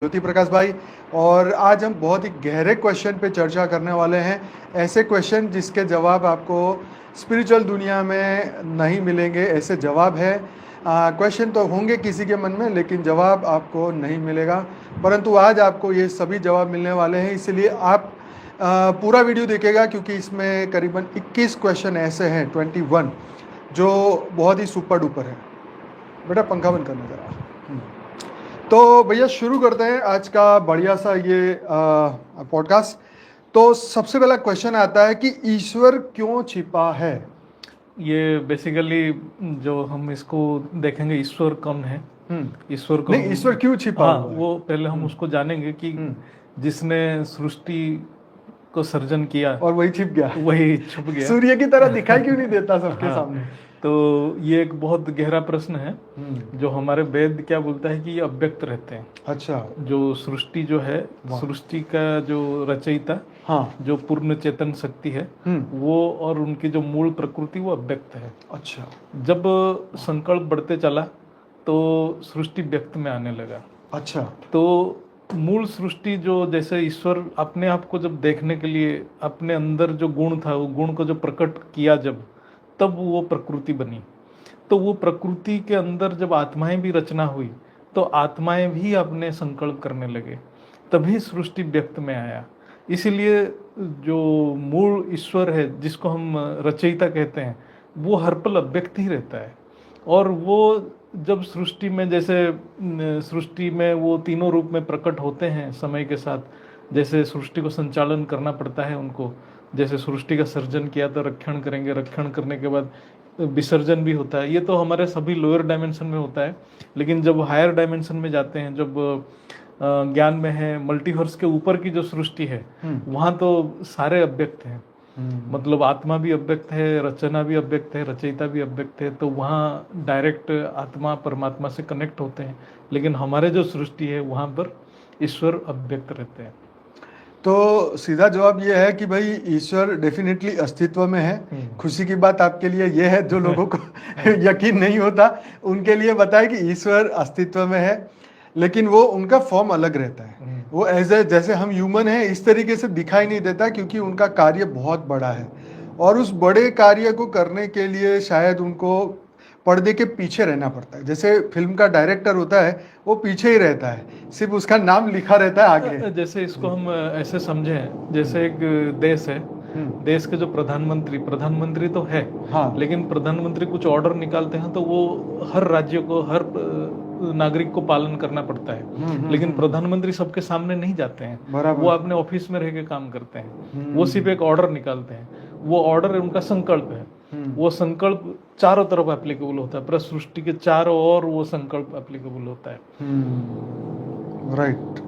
ज्योति प्रकाश भाई। और आज हम बहुत ही गहरे क्वेश्चन पे चर्चा करने वाले हैं। ऐसे क्वेश्चन जिसके जवाब आपको स्पिरिचुअल दुनिया में नहीं मिलेंगे। ऐसे जवाब है, क्वेश्चन तो होंगे किसी के मन में लेकिन जवाब आपको नहीं मिलेगा। परंतु आज आपको ये सभी जवाब मिलने वाले हैं, इसलिए आप पूरा वीडियो देखिएगा क्योंकि इसमें करीबन 21 क्वेश्चन ऐसे हैं, 21, जो बहुत ही सुपर डुपर है। बेटा पंखा बंद करना जरा। तो भैया शुरू करते हैं आज का बढ़िया सा ये पॉडकास्ट। तो सबसे पहला क्वेश्चन आता है कि ईश्वर क्यों छिपा है। ये बेसिकली जो हम इसको देखेंगे, ईश्वर कौन है, ईश्वर को नहीं, ईश्वर क्यों छिपा हाँ हुआ है? वो पहले हम उसको जानेंगे कि जिसने सृष्टि को सर्जन किया और वही छिप गया, वही छुप गया। सूर्य की तरह दिखाई क्यों नहीं देता सबके हाँ, सामने? तो ये एक बहुत गहरा प्रश्न है जो हमारे वेद क्या बोलता है कि ये अव्यक्त रहते हैं। अच्छा, जो सृष्टि जो है, सृष्टि का जो रचयिता, हाँ, जो पूर्ण चेतन शक्ति है, वो और उनकी जो मूल प्रकृति वो अव्यक्त है। अच्छा, जब संकल्प बढ़ते चला तो सृष्टि व्यक्त में आने लगा। अच्छा, तो मूल सृष्टि जो, जैसे ईश्वर अपने आप को जब देखने के लिए अपने अंदर जो गुण था, वो गुण को जो प्रकट किया जब, तब वो प्रकृति बनी। तो वो प्रकृति के अंदर जब आत्माएं भी रचना हुई तो आत्माएं भी अपने संकल्प करने लगे, तभी सृष्टि व्यक्त में आया। इसीलिए जो मूल ईश्वर है, जिसको हम रचयिता कहते हैं, वो हर पल अव्यक्त ही रहता है। और वो जब सृष्टि में, जैसे सृष्टि में वो तीनों रूप में प्रकट होते हैं समय के साथ, जैसे सृष्टि को संचालन करना पड़ता है उनको। जैसे सृष्टि का सर्जन किया तो रक्षण करेंगे, रक्षण करने के बाद विसर्जन भी होता है। ये तो हमारे सभी लोअर डायमेंशन में होता है, लेकिन जब हायर डायमेंशन में जाते हैं, जब ज्ञान में है, मल्टीवर्स के ऊपर की जो सृष्टि है, वहाँ तो सारे अव्यक्त हैं। मतलब आत्मा भी अव्यक्त है, रचना भी अव्यक्त है, रचयिता भी अव्यक्त है। तो वहाँ डायरेक्ट आत्मा परमात्मा से कनेक्ट होते हैं, लेकिन हमारे जो सृष्टि है वहाँ पर ईश्वर अव्यक्त रहते हैं। तो सीधा जवाब ये है कि भाई ईश्वर डेफिनेटली अस्तित्व में है। खुशी की बात आपके लिए ये है, जो लोगों को यकीन नहीं होता उनके लिए बताए कि ईश्वर अस्तित्व में है, लेकिन वो उनका फॉर्म अलग रहता है। वो जैसे हम ह्यूमन हैं इस तरीके से दिखाई नहीं देता, क्योंकि उनका कार्य बहुत बड़ा है और उस बड़े कार्य को करने के लिए शायद उनको पर्दे के पीछे रहना पड़ता है। जैसे फिल्म का डायरेक्टर होता है वो पीछे ही रहता है, सिर्फ उसका नाम लिखा रहता है आगे। जैसे इसको हम ऐसे समझें, जैसे एक देश है, देश के जो प्रधानमंत्री तो है, हाँ, लेकिन प्रधानमंत्री कुछ ऑर्डर निकालते हैं तो वो हर राज्य को, हर नागरिक को पालन करना पड़ता है। लेकिन प्रधानमंत्री सबके सामने नहीं जाते हैं, वो अपने ऑफिस में रह के काम करते हैं। वो सिर्फ एक ऑर्डर निकालते हैं, वो ऑर्डर उनका संकल्प है। वो संकल्प चारों तरफ एप्लीकेबल होता है, पूरा सृष्टि के चारों ओर वो संकल्प एप्लीकेबल होता है। राइट।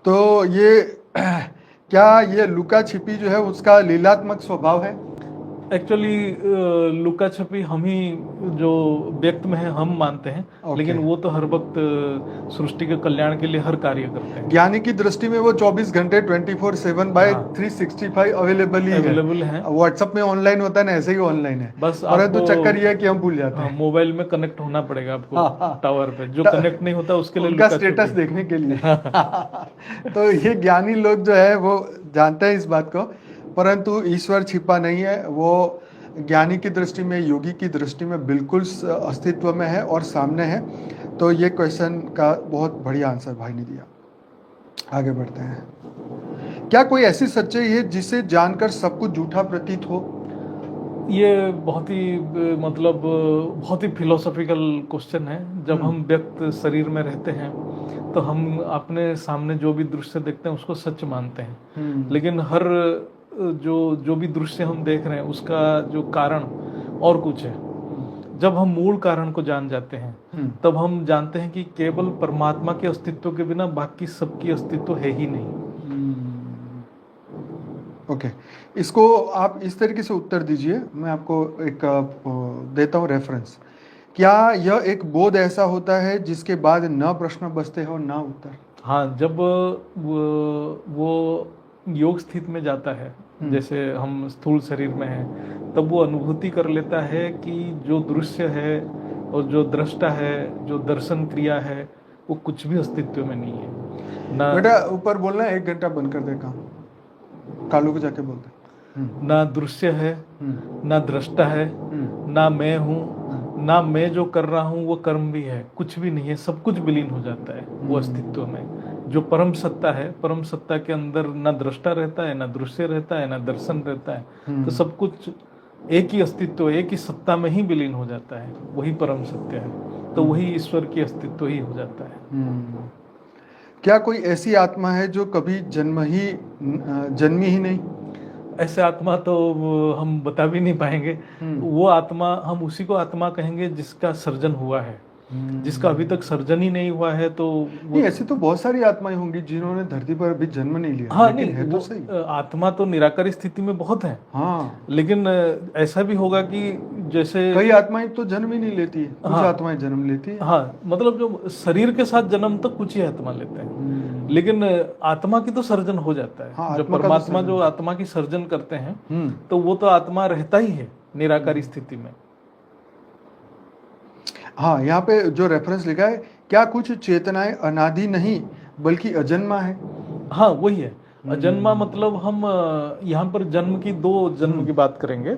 तो ये क्या ये लुका छिपी जो है उसका लीलात्मक स्वभाव है? एक्चुअली लुका छपी हम ही जो व्यक्त में है हम मानते हैं, लेकिन वो तो हर वक्त सृष्टि के कल्याण के लिए हर कार्य करते हैं। ज्ञानी की दृष्टि में वो 24 घंटे 24/7 बाय 365 अवेलेबल है। व्हाट्सएप में ऑनलाइन होता है ना, ऐसे ही ऑनलाइन है, बस। परंतु चक्कर ये है कि हम भूल जाते हैं। मोबाइल में कनेक्ट होना पड़ेगा आपको टावर पे, जो कनेक्ट नहीं होता उसके लिए उनका स्टेटस देखने के लिए। तो ये ज्ञानी लोग जो है वो जानते हैं इस बात को, परंतु ईश्वर छिपा नहीं है। वो ज्ञानी की दृष्टि में, योगी की दृष्टि में बिल्कुल अस्तित्व में है और सामने है। तो ये क्वेश्चन का बहुत बढ़िया आंसर भाई ने दिया। आगे बढ़ते हैं। क्या कोई ऐसी सच्चाई है जिसे जानकर सब कुछ झूठा प्रतीत हो? ये बहुत ही मतलब बहुत ही फिलोसॉफिकल क्वेश्चन है। जब हम व्यक्त शरीर में रहते हैं तो हम अपने सामने जो भी दृश्य देखते हैं उसको सच मानते हैं, लेकिन हर जो भी दृश्य हम देख रहे हैं उसका जो कारण और कुछ है। जब हम मूल कारण को जान जाते हैं तब हम जानते हैं कि केवल परमात्मा के अस्तित्व के बिना बाकी सबकी अस्तित्व है ही नहीं। ओके, इसको आप इस तरीके से उत्तर दीजिए। मैं आपको एक देता हूँ रेफरेंस। क्या यह एक बोध ऐसा होता है जिसके बाद न प्रश्न बचते हैं और न उत्तर? हाँ, जब वो योग स्थिति में जाता है, जैसे हम स्थूल शरीर में हैं, तब वो अनुभूति कर लेता है कि जो दृश्य है और जो दृष्टा है, जो दर्शन क्रिया है, वो कुछ भी अस्तित्व में नहीं है। ना बेटा ऊपर बोलना है, 1 घंटा बंद कर दे काम, कालू को जाके बोलते। ना दृश्य है, ना दृष्टा है, ना मैं हूँ, ना मैं जो कर रहा हूँ वो कर्म भी है, कुछ भी नहीं है, सब कुछ विलीन हो जाता है वो अस्तित्व में। जो परम सत्ता है, परम सत्ता के अंदर ना दृष्टा रहता है, ना दृश्य रहता है, ना दर्शन रहता है, तो सब कुछ एक ही अस्तित्व, एक ही सत्ता में ही विलीन हो जाता है, वही परम सत्य है, तो वही ईश्वर की अस्तित्व ही हो जाता है। क्या कोई ऐसी आत्मा है जो कभी जन्मी ही नहीं? ऐसे आत्मा तो हम बता भी नहीं पाएंगे। वो आत्मा, हम उसी को आत्मा कहेंगे जिसका सर्जन हुआ है, जिसका अभी तक सर्जन ही नहीं हुआ है, तो नहीं, ऐसी तो बहुत सारी आत्माएं होंगी जिन्होंने धरती पर अभी जन्म नहीं लिया। हाँ, लेकिन नहीं, है तो वो सही। आत्मा तो निराकारी स्थिति में बहुत है। हाँ, लेकिन ऐसा भी होगा कि जैसे कई आत्माएं तो जन्म ही नहीं लेती है, कुछ हाँ, आत्माएं जन्म लेती है। हाँ, मतलब जो शरीर के साथ जन्म तक कुछ ही आत्मा लेते हैं, लेकिन आत्मा की तो सर्जन हो जाता है। हाँ, जो आत्मा का तो परमात्मा सर्जन। जो आत्मा की सर्जन करते हैं, तो वो तो आत्मा रहता ही है निराकारी स्थिति में। हाँ, यहाँ पे जो रेफरेंस लिखा है, क्या कुछ चेतनाएं अनादि नहीं बल्कि अजन्मा है? हाँ, वही है अजन्मा। मतलब हम यहाँ पर जन्म की, 2 जन्म की बात करेंगे।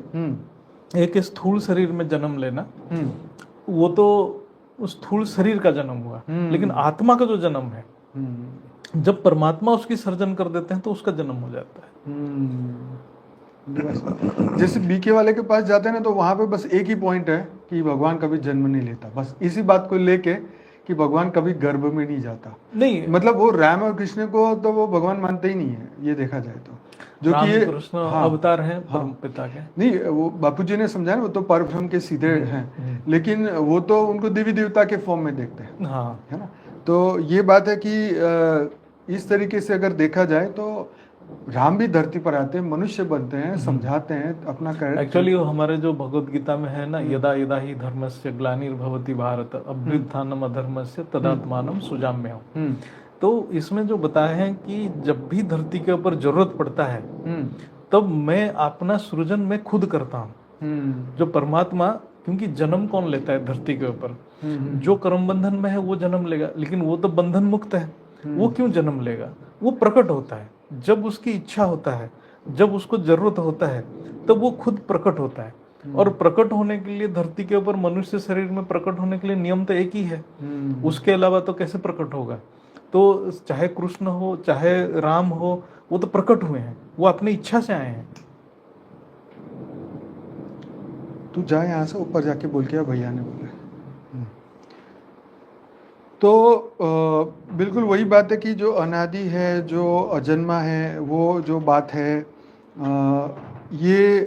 एक स्थूल शरीर में जन्म लेना, वो तो उस स्थूल शरीर का जन्म हुआ, लेकिन आत्मा का जो जन्म है, जब परमात्मा उसकी सर्जन कर देते हैं तो उसका जन्म हो जाता है। जैसे बीके वाले के पास जाते हैं ना, तो वहां पे बस एक ही पॉइंट है कि भगवान कभी जन्म नहीं लेता, बस इसी बात को लेके कि भगवान कभी गर्भ में नहीं जाता। नहीं, मतलब वो राम और कृष्ण को तो वो भगवान मानते ही नहीं है, ये देखा जाए तो। जो कि ये कृष्ण हाँ, अवतार हैं हाँ, परम पिता के। नहीं, वो बापूजी ने समझाया ना, वो तो परब्रह्म के सीधे हैं, लेकिन वो तो उनको देवी देवता के फॉर्म में देखते हैं, हाँ, है ना। तो ये बात है कि इस तरीके से अगर देखा जाए तो राम भी धरती पर आते हैं, मनुष्य बनते हैं, समझाते हैं अपना एक्चुअली वो हमारे जो भगवत गीता में है ना, यदा यदा ही धर्मस्य ग्लानिर्भवति भारत अभ्युत्थानम अधर्मस्य तदात्मानम सुजाम्यहम्। तो इसमें जो बताया है कि जब भी धरती के ऊपर जरूरत पड़ता है, तब मैं अपना सृजन में खुद करता हूँ। जो परमात्मा, क्योंकि जन्म कौन लेता है धरती के ऊपर? जो कर्म बंधन में है वो जन्म लेगा, लेकिन वो तो बंधन मुक्त है, वो क्यों जन्म लेगा? वो प्रकट होता है जब उसकी इच्छा होता है, जब उसको जरूरत होता है, तब वो खुद प्रकट होता है। और प्रकट होने के लिए धरती के ऊपर मनुष्य शरीर में प्रकट होने के लिए नियम तो एक ही है, उसके अलावा तो कैसे प्रकट होगा? तो चाहे कृष्ण हो, चाहे राम हो, वो तो प्रकट हुए हैं, वो अपनी इच्छा से आए हैं। तू जा यहाँ से, ऊपर जाके बोल के भैया ने बोला। तो बिल्कुल वही बात है कि जो अनादि है, जो अजन्मा है, वो जो बात है, ये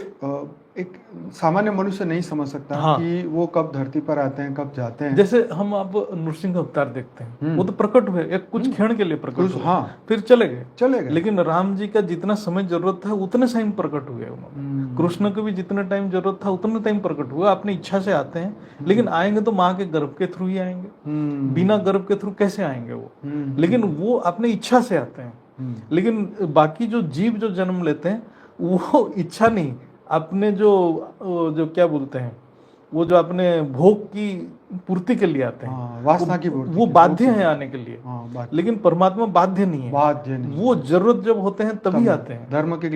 एक सामान्य मनुष्य नहीं समझ सकता। हाँ। कि वो कब धरती पर आते हैं, कब जाते हैं। जैसे हम आप नृसिंह अवतार देखते हैं, वो तो प्रकट हुए एक कुछ क्षण के लिए प्रकट हुए, हाँ, फिर चले गए। लेकिन राम जी का जितना समय जरूरत था उतने टाइम प्रकट हुए उन्होंने। कृष्ण को भी जितना टाइम जरूरत था उतने टाइम प्रकट हुए। अपनी इच्छा से आते हैं, लेकिन आएंगे तो माँ के गर्भ के थ्रू ही आएंगे, बिना गर्भ के थ्रू कैसे आएंगे वो? लेकिन वो अपनी इच्छा से आते हैं। लेकिन बाकी जो जीव जो जन्म लेते हैं, वो इच्छा नहीं, अपने जो क्या बोलते हैं, वो जो अपने भोग की पूर्ति के लिए आते हैं, वासना की पूर्ति, वो बाध्य हैं आने के लिए। लेकिन परमात्मा बाध्य नहीं है, बाध्य नहीं, वो जरूरत जब होते हैं तभी आते हैं। धर्म की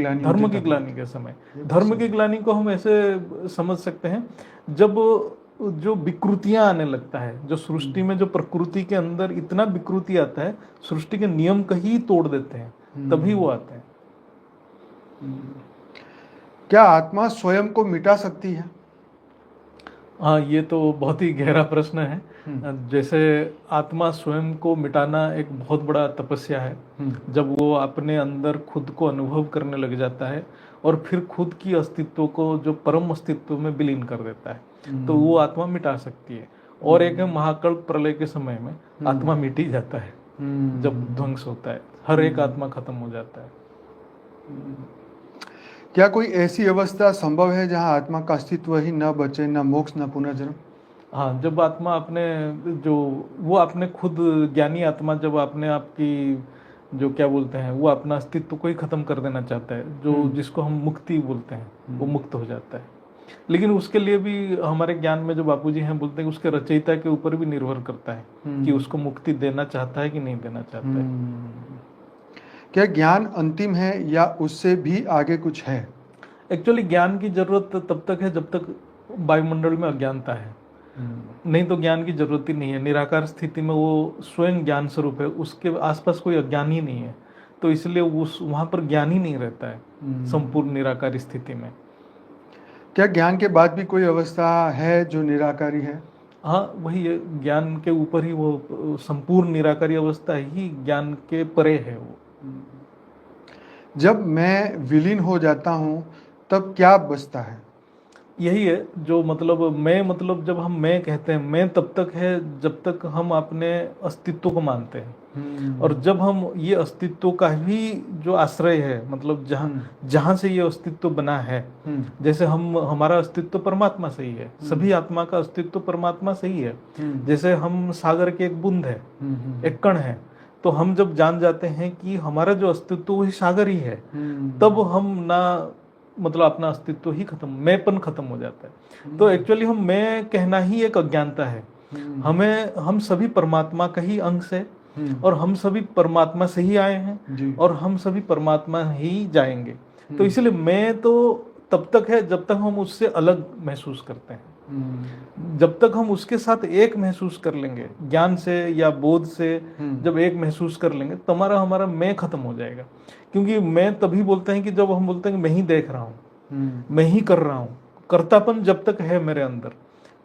ग्लानि के समय, धर्म की ग्लानि को हम ऐसे समझ सकते हैं, जब जो विकृतियां आने लगता है, जो सृष्टि में जो प्रकृति के अंदर इतना विकृति आता है, सृष्टि के नियम का ही तोड़ देते हैं, तभी वो आते हैं। क्या आत्मा स्वयं को मिटा सकती है? हाँ, ये तो बहुत ही गहरा प्रश्न है। जैसे आत्मा स्वयं को मिटाना एक बहुत बड़ा तपस्या है। जब वो अपने अंदर खुद को अनुभव करने लग जाता है और फिर खुद की अस्तित्व को जो परम अस्तित्व में विलीन कर देता है, तो वो आत्मा मिटा सकती है। और एक है महाकल्प प्रलय के समय में आत्मा मिट ही जाता है, जब ध्वंस होता है, हर एक आत्मा खत्म हो जाता है। क्या कोई ऐसी अवस्था संभव है जहां आत्मा का अस्तित्व ही न बचे, न मोक्ष, न पुनर्जन्म? हाँ, जब आत्मा अपने जो वो अपने खुद ज्ञानी आत्मा जब अपने आप की जो क्या बोलते हैं, वो अपना अस्तित्व को ही खत्म कर देना चाहता है, जो जिसको हम मुक्ति बोलते हैं, वो मुक्त हो जाता है। लेकिन उसके लिए भी हमारे ज्ञान में जो बापूजी हैं बोलते हैं कि उसके रचयिता के ऊपर भी निर्भर करता है कि उसको मुक्ति देना चाहता है कि नहीं देना चाहता है। क्या ज्ञान अंतिम है या उससे भी आगे कुछ है? एक्चुअली ज्ञान की जरूरत तब तक है जब तक वायुमंडल में अज्ञानता है, नहीं तो ज्ञान की जरूरत ही नहीं है। निराकार स्थिति में वो स्वयं ज्ञान स्वरूप है, उसके आसपास कोई अज्ञान ही नहीं है, तो इसलिए उस वहाँ पर ज्ञान ही नहीं रहता है संपूर्ण निराकारी स्थिति में। क्या ज्ञान के बाद भी कोई अवस्था है जो निराकारी है? हाँ, वही है, ज्ञान के ऊपर ही वो संपूर्ण निराकारी अवस्था ही ज्ञान के परे है वो। जब मैं विलीन हो जाता हूँ तब क्या बचता है? यही है जो मतलब मैं, मतलब जब हम मैं कहते हैं, मैं तब तक है जब तक हम अपने अस्तित्व को मानते हैं, और जब हम ये अस्तित्व का ही जो आश्रय है, मतलब जहाँ से ये अस्तित्व बना है, जैसे हमारा अस्तित्व परमात्मा से ही है, सभी आत्मा का अस्तित्व परमात्मा से ही है। जैसे हम सागर के एक बूंद है, एक कण है, तो हम जब जान जाते हैं कि हमारा जो अस्तित्व वही सागर ही है, तब हम ना मतलब अपना अस्तित्व ही खत्म, मैंपन खत्म हो जाता है। तो एक्चुअली हम मैं कहना ही एक अज्ञानता है। हम सभी परमात्मा का ही अंश है, और हम सभी परमात्मा से ही आए हैं, और हम सभी परमात्मा ही जाएंगे। तो इसलिए मैं तो तब तक है जब तक हम उससे अलग महसूस करते हैं। जब तक हम उसके साथ एक महसूस कर लेंगे, ज्ञान से या बोध से जब एक महसूस कर लेंगे, तो हमारा मैं खत्म हो जाएगा। क्योंकि मैं तभी बोलते हैं कि जब हम बोलते हैं कि मैं ही देख रहा हूँ, मैं ही कर रहा हूँ, कर्तापन जब तक है मेरे अंदर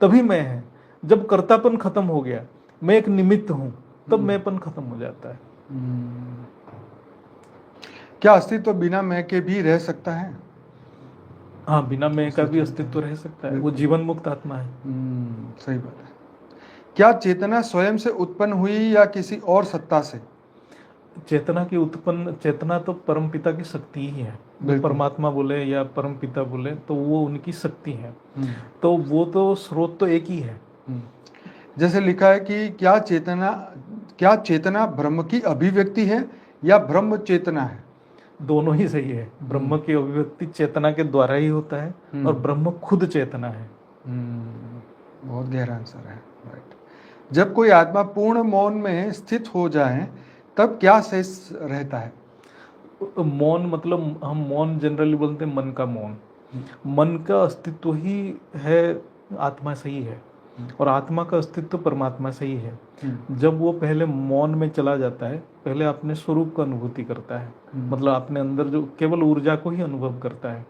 तभी मैं है। जब कर्तापन खत्म हो गया, मैं एक निमित्त हूँ, तब मैंपन खत्म हो जाता है। क्या अस्तित्व बिना मैं के भी रह सकता है? हाँ, बिना मैं का भी अस्तित्व रह सकता है, वो जीवन मुक्त आत्मा है। सही बात है। क्या चेतना स्वयं से उत्पन्न हुई या किसी और सत्ता से? चेतना तो परम पिता की शक्ति ही है। परमात्मा बोले या परम पिता बोले तो वो उनकी शक्ति है, तो वो तो स्रोत तो एक ही है। जैसे लिखा है कि क्या चेतना ब्रह्म की अभिव्यक्ति है या ब्रह्म चेतना है? दोनों ही सही है। ब्रह्म की अभिव्यक्ति चेतना के द्वारा ही होता है, और ब्रह्म खुद चेतना है। बहुत गहरा आंसर है। राइट। जब कोई आत्मा पूर्ण मौन में स्थित हो जाए तब क्या शेष रहता है? मौन मतलब हम मौन जनरली बोलते हैं मन का मौन। मन का अस्तित्व ही है आत्मा से ही है, और आत्मा का अस्तित्व परमात्मा से ही है। जब वो पहले मौन में चला जाता है, पहले अपने स्वरूप का अनुभूति करता है, मतलब अपने अंदर जो केवल ऊर्जा को ही अनुभव करता है।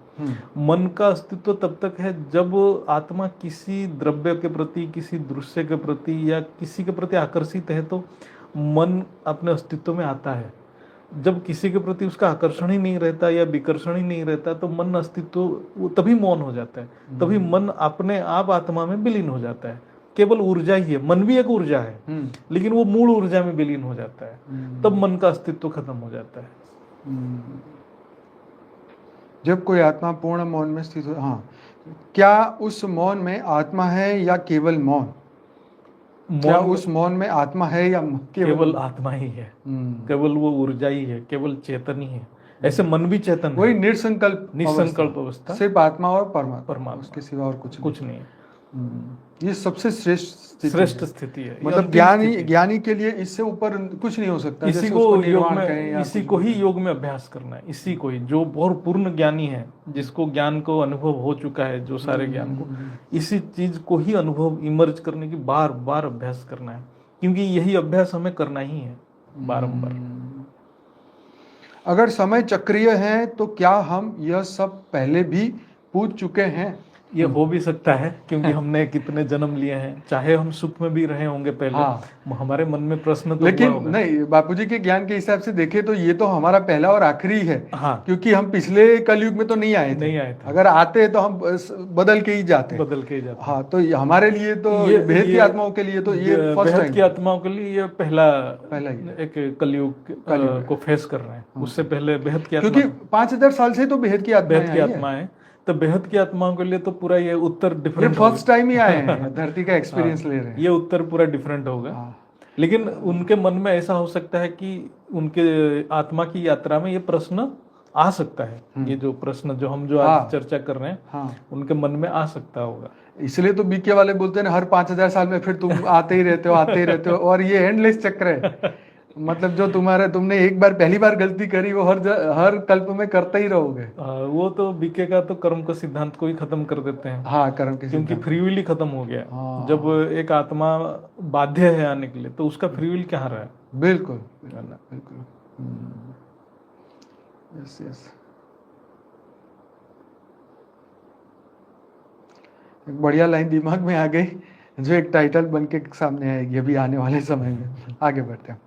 मन का अस्तित्व तब तक है जब आत्मा किसी द्रव्य के प्रति, किसी दृश्य के प्रति या किसी के प्रति आकर्षित है, तो मन अपने अस्तित्व में आता है। जब किसी के प्रति उसका आकर्षण ही नहीं रहता या विकर्षण ही नहीं रहता, तो मन अस्तित्व तभी मौन हो जाता है, तभी मन अपने आप आत्मा में विलीन हो जाता है। केवल ऊर्जा ही है, मन भी एक ऊर्जा है, लेकिन वो मूल ऊर्जा में विलीन हो जाता है, तब मन का अस्तित्व खत्म हो जाता है। जब कोई आत्मा पूर्ण मौन में स्थित हो, हाँ, क्या उस मौन में आत्मा है या केवल मौन? क्या उस मौन में आत्मा है या केवल आत्मा ही है? केवल वो ऊर्जा ही है, केवल चेतन ही है। ऐसे मन भी चेतन वही है, निसंकल्प अवस्था, सिर्फ आत्मा और परमात्मा, उसके सिवा और कुछ नहीं। ये सबसे श्रेष्ठ स्थिति है। मतलब ज्ञानी के लिए इससे ऊपर कुछ नहीं हो सकता। इसी को ही योग में अभ्यास करना है। इसी को ही, जो बहुत पूर्ण ज्ञानी है, जिसको ज्ञान को अनुभव हो चुका है, जो सारे ज्ञान को, इसी चीज को ही अनुभव इमर्ज करने की बार बार अभ्यास करना है, क्योंकि यही अभ्यास हमें करना ही है बारंबार। अगर समय चक्रीय है तो क्या हम यह सब पहले भी पूछ चुके हैं? ये हो भी सकता है, क्योंकि हमने कितने जन्म लिए हैं, चाहे हम सुख में भी रहे होंगे पहले। हाँ। हमारे मन में प्रश्न तो लेकिन नहीं, बापूजी के ज्ञान के हिसाब से देखे तो ये तो हमारा पहला और आखिरी है। हाँ। क्योंकि हम पिछले कलयुग में तो नहीं आए थे। अगर आते तो हम बदल के ही जाते। हाँ, तो हमारे लिए तो बेहद की आत्माओं के लिए तो ये फर्स्ट टाइम, की आत्माओं के लिए ये पहला एक कलयुग को फेस कर रहे हैं। उससे पहले बेहद की, क्योंकि 5000 साल से तो बेहद की आत्माएं, तो बेहद की आत्माओं के लिए तो पूरा ये उत्तर डिफरेंट, फर्स्ट टाइम ही आए हैं, धरती का एक्सपीरियंस ले रहे हैं। ये उत्तर पूरा डिफरेंट होगा। लेकिन उनके मन में ऐसा हो सकता है कि उनके आत्मा की यात्रा में ये प्रश्न आ सकता है। ये जो प्रश्न जो हम जो आज हाँ। चर्चा कर रहे हैं, हाँ, उनके मन में आ सकता होगा। इसलिए तो बीके वाले बोलते हैं ना, हर 5,000 साल में फिर तुम आते ही रहते हो, आते ही रहते हो, और ये एंडलेस चक्र है। मतलब जो तुमने एक बार पहली बार गलती करी, वो हर कल्प में करते ही रहोगे। वो तो बीके का तो कर्म का सिद्धांत को ही खत्म कर देते हैं, हाँ, कर्म के क्योंकि सिद्धांत। फ्री विल ही खत्म हो गया। हाँ। जब एक आत्मा बाध्य है आने के लिए, तो उसका फ्री विल कहाँ रहा है? बिल्कुल बिल्कुल। Yes yes. एक बढ़िया लाइन दिमाग में आ गई, जो एक टाइटल बन के सामने आएगी अभी आने वाले समय में। आगे बढ़ते हैं।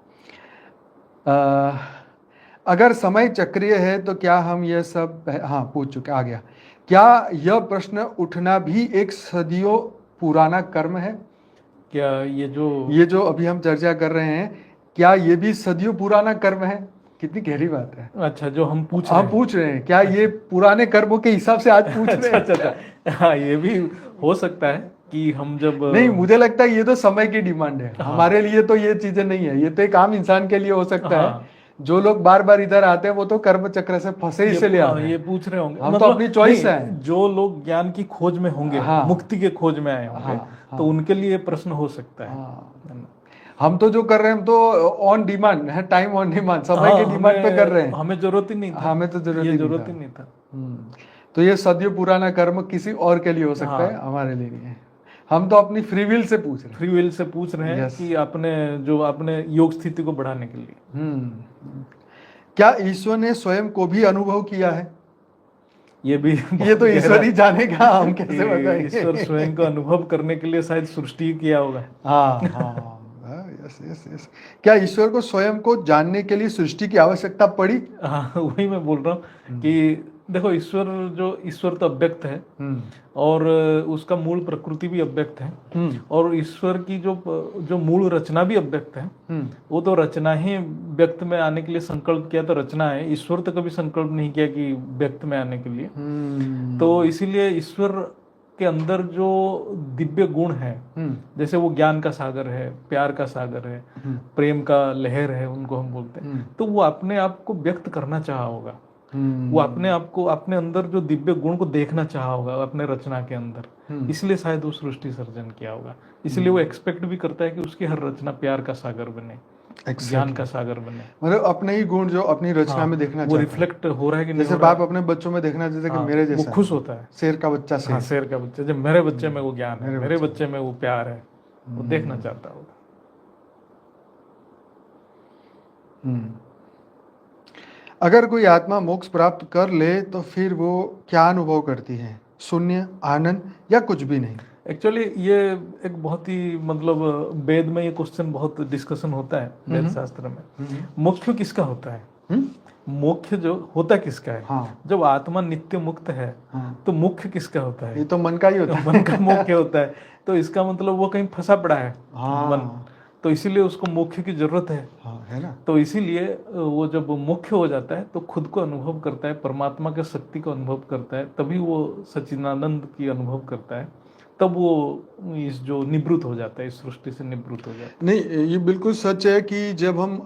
अगर समय चक्रीय है तो क्या हम यह सब हाँ पूछ चुके, आ गया। क्या यह प्रश्न उठना भी एक सदियों पुराना कर्म है? क्या ये जो अभी हम चर्चा कर रहे हैं, क्या ये भी सदियों पुराना कर्म है? कितनी गहरी बात है। अच्छा, जो हम पूछ रहे हम हैं, पूछ रहे हैं, क्या ये पुराने कर्मों के हिसाब से आज पूछ रहे हैं? अच्छा, हाँ, ये भी हो सकता है कि हम जब नहीं, मुझे लगता है ये तो समय की डिमांड है। हाँ। हमारे लिए तो ये चीजें नहीं है, ये तो एक आम इंसान के लिए हो सकता है। हाँ। जो लोग बार बार इधर आते हैं वो तो कर्म चक्र से फंसे इसलिए आ रहे हैं। ये पूछ रहे होंगे, हम तो अपनी चॉइस नहीं, है। जो लोग ज्ञान की खोज में होंगे, हाँ। मुक्ति के खोज में आए होंगे, हाँ। तो उनके लिए ये प्रश्न हो सकता है। हाँ। हम तो जो कर रहे हैं, हम तो ऑन डिमांड है, टाइम ऑन डिमांड, समय हाँ, के डिमांड पे कर रहे हैं। हमें जरूरत ही नहीं था। हमें तो जरूरत ही नहीं था। तो ये सदियों पुराना कर्म किसी और के लिए हो सकता है, हमारे लिए नहीं है। हम तो अपनी फ्री विल से पूछ रहे हैं। फ्री विल से पूछ रहे हैं कि अपने योग स्थिति को बढ़ाने के लिए। क्या ईश्वर ने स्वयं को भी अनुभव किया है? ये तो ईश्वर ही जानेगा, हम कैसे बताएंगे? ईश्वर स्वयं को अनुभव करने के लिए शायद सृष्टि किया होगा। हाँ, यस यस यस। क्या ईश्वर को स्वयं को जानने के लिए सृष्टि की आवश्यकता पड़ी? हाँ, वही मैं बोल रहा हूँ कि देखो, ईश्वर तो अव्यक्त है, और उसका मूल प्रकृति भी अव्यक्त है, और ईश्वर की जो मूल रचना भी अव्यक्त है। वो तो रचना ही व्यक्त में आने के लिए संकल्प किया, तो रचना है। ईश्वर तो कभी संकल्प नहीं किया कि व्यक्त में आने के लिए। तो इसीलिए ईश्वर के अंदर जो दिव्य गुण है, जैसे वो ज्ञान का सागर है, प्यार का सागर है, प्रेम का लहर है, उनको हम बोलते हैं, तो वो अपने आप को व्यक्त करना चाहा होगा। वो अपने आप को, अपने अंदर जो दिव्य गुण को देखना चाहा होगा अपने रचना के अंदर, इसलिए शायद वो सृष्टि सर्जन किया होगा। इसलिए वो एक्सपेक्ट भी करता है कि उसकी हर रचना प्यार का सागर बने, ज्ञान का सागर बने। मतलब अपने ही गुण जो अपनी रचना में देखना वो रिफ्लेक्ट हो रहा है कि नहीं। जैसे बाप अपने बच्चों में देखना चाहते कि मेरे जैसा, वो खुश होता है। शेर का बच्चा शेर। शेर का बच्चा, जब मेरे बच्चे में वो ज्ञान है, मेरे बच्चे में वो प्यार है, वो देखना चाहता होगा। अगर कोई आत्मा मोक्ष प्राप्त कर ले तो फिर वो क्या अनुभव करती है? शून्य, आनंद, या कुछ भी नहीं? एक्चुअली ये एक बहुत ही, मतलब वेद में ये क्वेश्चन बहुत डिस्कशन होता है, वेद शास्त्र में। मोक्ष किसका होता है? मोक्ष जो होता किसका है? हाँ। जब आत्मा नित्य मुक्त है, तो मुख्य किसका होता है? ये तो मन का ही होता है। मन का मोक्ष होता है। तो इसका मतलब वो कहीं फंसा पड़ा है, मन, तो इसीलिए उसको मोक्ष की जरूरत है। है ना? तो इसीलिए वो जब मुख्य हो जाता है तो खुद को अनुभव करता है, परमात्मा के शक्ति को अनुभव करता है, तभी वो सच्चिदानंद की अनुभव करता है, तब वो इस जो निवृत्त हो जाता है, इस सृष्टि से निवृत्त हो जाता है। नहीं, ये बिल्कुल सच है कि जब हम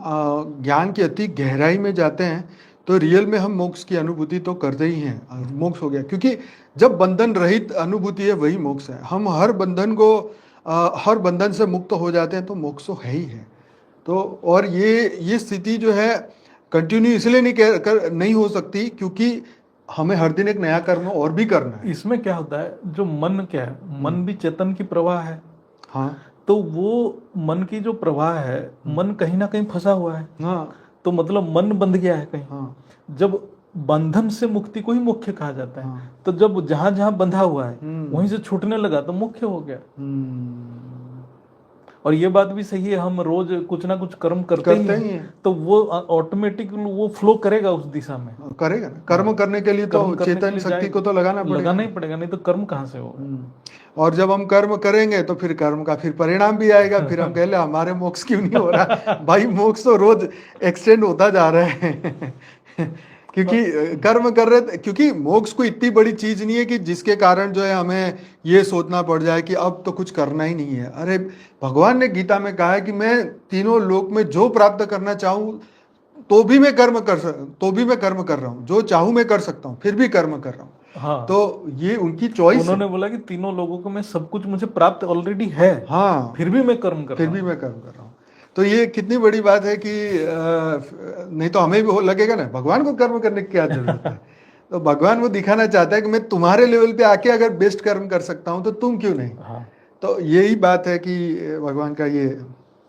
ज्ञान की अति गहराई में जाते हैं तो रियल में हम मोक्ष की अनुभूति तो करते ही हैं। मोक्ष हो गया, क्योंकि जब बंधन रहित अनुभूति है वही मोक्ष है। हम हर बंधन से मुक्त हो जाते हैं तो मोक्ष तो है ही है। तो और ये स्थिति जो है कंटिन्यू इसलिए नहीं हो सकती क्योंकि हमें हर दिन एक नया कर्म और भी करना है। इसमें क्या होता है, जो मन क्या है, मन भी चेतन की प्रवाह है। हाँ। तो वो मन की जो प्रवाह है, मन कहीं ना कहीं फंसा हुआ है। हाँ। तो मतलब मन बंध गया है कहीं। हाँ। जब बंधन से मुक्ति को ही मुख्य कहा जाता है। तो जब जहां जहां बंधा हुआ है वहीं से छूटने लगा तो मुख्य हो गया। और ये बात भी सही है, हम रोज कुछ ना कुछ कर्म करते ही हैं, तो वो ऑटोमेटिक वो फ्लो करेगा उस दिशा में, करेगा ना। कर्म करने के लिए तो चेतन शक्ति को तो लगाना ही पड़ेगा, नहीं तो कर्म कहाँ से होगा। और जब हम कर्म करेंगे तो फिर कर्म का फिर परिणाम भी आएगा। फिर हम कह ले हमारे मोक्ष क्यों नहीं हो रहा? भाई मोक्ष तो रोज एक्सटेंड होता जा रहा है क्योंकि कर्म कर रहे थे। क्योंकि मोक्ष कोई इतनी बड़ी चीज नहीं है कि जिसके कारण जो है हमें ये सोचना पड़ जाए कि अब तो कुछ करना ही नहीं है। अरे भगवान ने गीता में कहा है कि मैं तीनों लोक में जो प्राप्त करना चाहूँ तो भी मैं कर्म कर रहा हूँ, जो चाहूं मैं कर सकता हूँ, फिर भी कर्म कर रहा हूँ। हाँ, तो ये उनकी चॉइस है। उन्होंने बोला कि तीनों लोगों को मैं सब कुछ मुझे प्राप्त ऑलरेडी है, हाँ, फिर भी मैं कर्म कर फिर रहा भी हूँ। मैं कर्म कर रहा हूँ। तो ये कितनी बड़ी बात है कि नहीं तो हमें भी लगेगा ना, भगवान को कर्म करने की क्या जरूरत है। तो भगवान वो दिखाना चाहता है कि मैं तुम्हारे लेवल पे आके अगर बेस्ट कर्म कर सकता हूँ तो तुम क्यों नहीं। हाँ, तो यही बात है कि भगवान का ये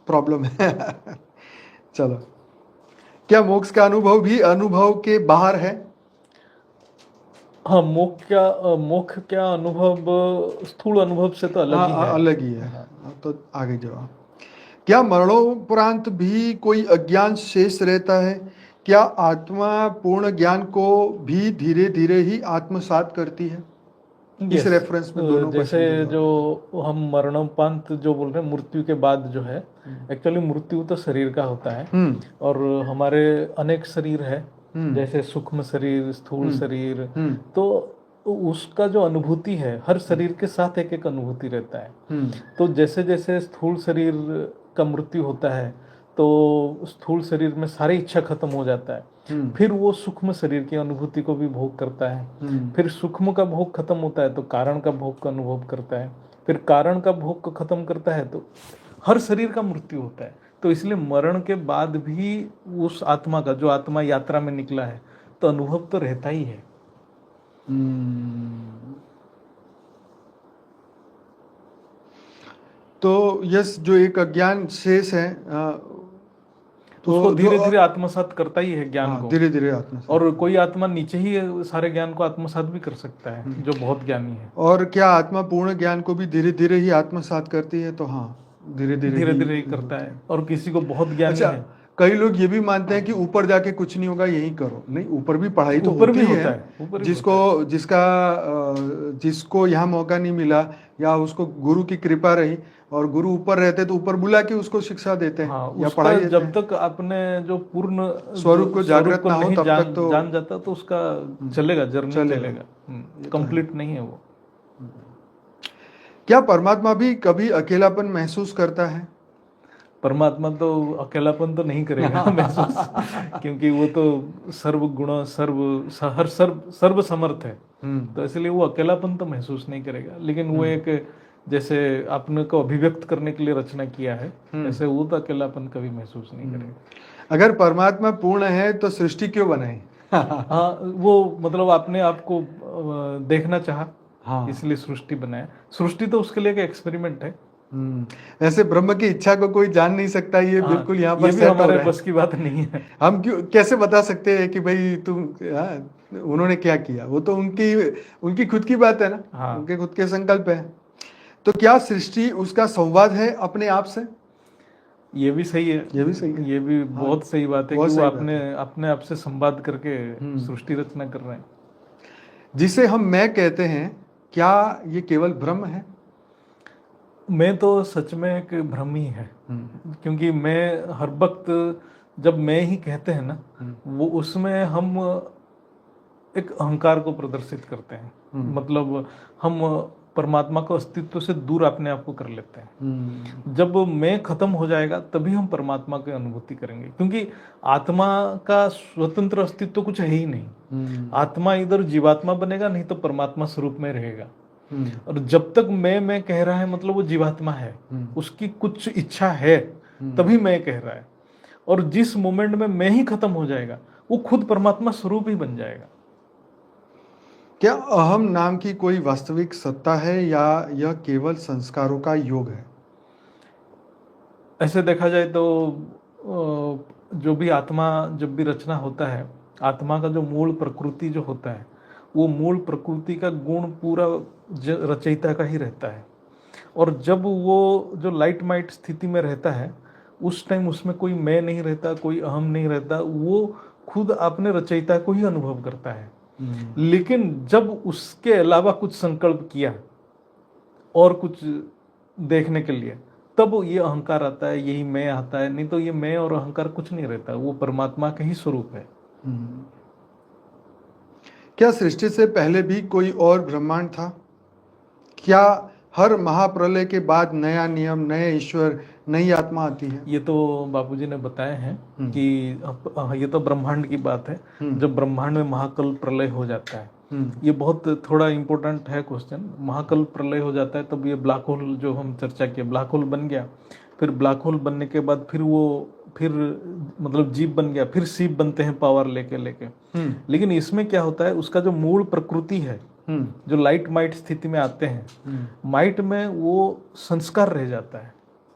प्रॉब्लम है। चलो, क्या मोक्ष का अनुभव भी अनुभव के बाहर है? हाँ, मोक्ष क्या अनुभव स्थूल अनुभव से तो अलग हाँ, ही है। अलग ही है। हाँ, तो आगे जवाब, क्या मरणोपरांत भी कोई अज्ञान शेष रहता है? क्या आत्मा पूर्ण ज्ञान को भी धीरे धीरे ही आत्मसात करती है? इस यस, रेफरेंस में दोनों जैसे क्वेश्चन के जवाब जो हम मरणोपरांत जो बोल रहे हैं, मृत्यु के बाद जो है, एक्चुअली मृत्यु तो शरीर का होता है, हम्म और हमारे अनेक शरीर है, हम्म जैसे सूक्ष्म शरीर, स्थूल हम्म शरीर। हम्म तो उसका जो अनुभूति है, हर शरीर के साथ एक एक अनुभूति रहता है। हम्म तो जैसे जैसे स्थूल शरीर का मृत्यु होता है, तो स्थूल शरीर में सारी इच्छा खत्म हो जाता है। हम्म फिर वो सूक्ष्म शरीर की अनुभूति को भी भोग करता है। हम्म फिर सूक्ष्म का भोग खत्म होता है तो कारण का भोग का अनुभव करता है। फिर कारण का भोग को खत्म करता है तो हर शरीर का मृत्यु होता है। तो इसलिए मरण के बाद भी उस आत्मा का, जो आत्मा यात्रा में निकला है, तो अनुभव तो रहता ही है। हम्म। तो यस, जो एक अज्ञान शेष है, तो उसको जो धीरे धीरे आत्मसात करता ही है ज्ञान हाँ, को। धीरे धीरे आत्मसात। और कोई आत्मा नीचे ही सारे ज्ञान को आत्मसात भी कर सकता है, जो बहुत ज्ञानी है। और क्या आत्मा पूर्ण ज्ञान को भी धीरे धीरे ही आत्मसात करती है? तो हाँ, धीरे धीरे धीरे ही ही करता होती है। है। और किसी को बहुत ज्ञानी अच्छा, है, कई लोग ये भी मानते हैं कि ऊपर जाके कुछ नहीं होगा, यही करो। नहीं, ऊपर भी पढ़ाई तो ऊपर होती भी ही होता है। है, ऊपर भी जिसको होता है। जिसको यहाँ मौका नहीं मिला, या उसको गुरु की कृपा रही, और गुरु ऊपर रहते तो ऊपर बुला के उसको शिक्षा देते हैं हाँ, या उसका पढ़ाई देते जब हैं। तक आपने जो पूर्ण स्वरूप जो को स्वरूप जागृत को ना हो नहीं तब तक जान तो जान जाता, तो उसका चलेगा, जर्नी चलेगा। चलेगा, ये तो है। कंप्लीट नहीं है वो। क्या परमात्मा भी कभी अकेलापन महसूस करता है? परमात्मा तो अकेलापन तो नहीं करेगा महसूस, क्योंकि वो तो सर्व गुण, सर्व समर्थ है। तो इसलिए वो अकेलापन तो महसूस नहीं करेगा। लेकिन वो एक, जैसे आपने को अभिव्यक्त करने के लिए रचना किया है, ऐसे वो तो अकेलापन कभी महसूस नहीं करेगा। अगर परमात्मा पूर्ण है तो सृष्टि क्यों बनाई? हाँ, वो मतलब आपने आपको देखना चाहा, हाँ। इसलिए सृष्टि बनाया। सृष्टि तो उसके लिए एक एक्सपेरिमेंट है। ऐसे ब्रह्म की इच्छा को कोई जान नहीं सकता, ये हाँ, बिल्कुल यहाँ पर ये भी सेट हो हमारे रहा बस है। की बात नहीं है। हम क्यों कैसे बता सकते हैं कि भाई तुम, उन्होंने क्या किया? वो तो उनकी उनकी खुद की बात है ना, हाँ, उनके खुद के संकल्प है। तो क्या सृष्टि उसका संवाद है अपने आप से? ये भी सही है। ये भी सही है। ये भी हाँ, बहुत सही बात है कि बहुत वो सही बात अपने है। अपने आप से संवाद करके सृष्टि रचना कर रहे हैं। जिसे हम मैं कहते हैं, क्या ये केवल भ्रम है? मैं तो सच में एक भ्रम ही है, क्योंकि मैं हर वक्त, जब मैं ही कहते हैं ना, वो उसमें हम एक अहंकार को प्रदर्शित करते हैं। मतलब हम परमात्मा को अस्तित्व से दूर अपने आप को कर लेते हैं। जब मैं खत्म हो जाएगा तभी हम परमात्मा की अनुभूति करेंगे, क्योंकि आत्मा का स्वतंत्र अस्तित्व कुछ है ही नहीं। आत्मा इधर जीवात्मा बनेगा, नहीं तो परमात्मा स्वरूप में रहेगा। और जब तक मैं कह रहा है, मतलब वो जीवात्मा है, उसकी कुछ इच्छा है, तभी मैं कह रहा है। और जिस मोमेंट में मैं ही खत्म हो जाएगा, वो खुद परमात्मा स्वरूप ही बन जाएगा। क्या अहम नाम की कोई वास्तविक सत्ता है, या यह केवल संस्कारों का योग है? ऐसे देखा जाए तो जो भी आत्मा, जब भी रचना होता है, आत्मा का जो मूल प्रकृति जो होता है, वो मूल प्रकृति का गुण पूरा रचयिता का ही रहता है। और जब वो जो लाइट माइट स्थिति में रहता है, उस टाइम उसमें कोई मैं नहीं रहता, कोई अहम नहीं रहता, वो खुद अपने रचयिता को ही अनुभव करता है। लेकिन जब उसके अलावा कुछ संकल्प किया और कुछ देखने के लिए, तब ये अहंकार आता है, यही मैं आता है। नहीं तो ये मैं और अहंकार कुछ नहीं रहता, वो परमात्मा का ही स्वरूप है। क्या सृष्टि से पहले भी कोई और ब्रह्मांड था? क्या हर महाप्रलय के बाद नया नियम, नए ईश्वर, नई आत्मा आती है? ये तो बापूजी ने बताए हैं कि ये तो ब्रह्मांड की बात है। जब ब्रह्मांड में महाकल्प प्रलय हो जाता है, ये बहुत थोड़ा इम्पोर्टेंट है क्वेश्चन। महाकल्प प्रलय हो जाता है तब ये ब्लैक होल जो हम चर्चा किए, ब्लैक होल बन गया। फिर ब्लैक होल बनने के बाद फिर मतलब जीव बन गया, फिर शिव बनते हैं पावर लेके लेकिन इसमें क्या होता है, उसका जो मूल प्रकृति है, जो लाइट माइट स्थिति में आते हैं, माइट में वो संस्कार रह जाता है,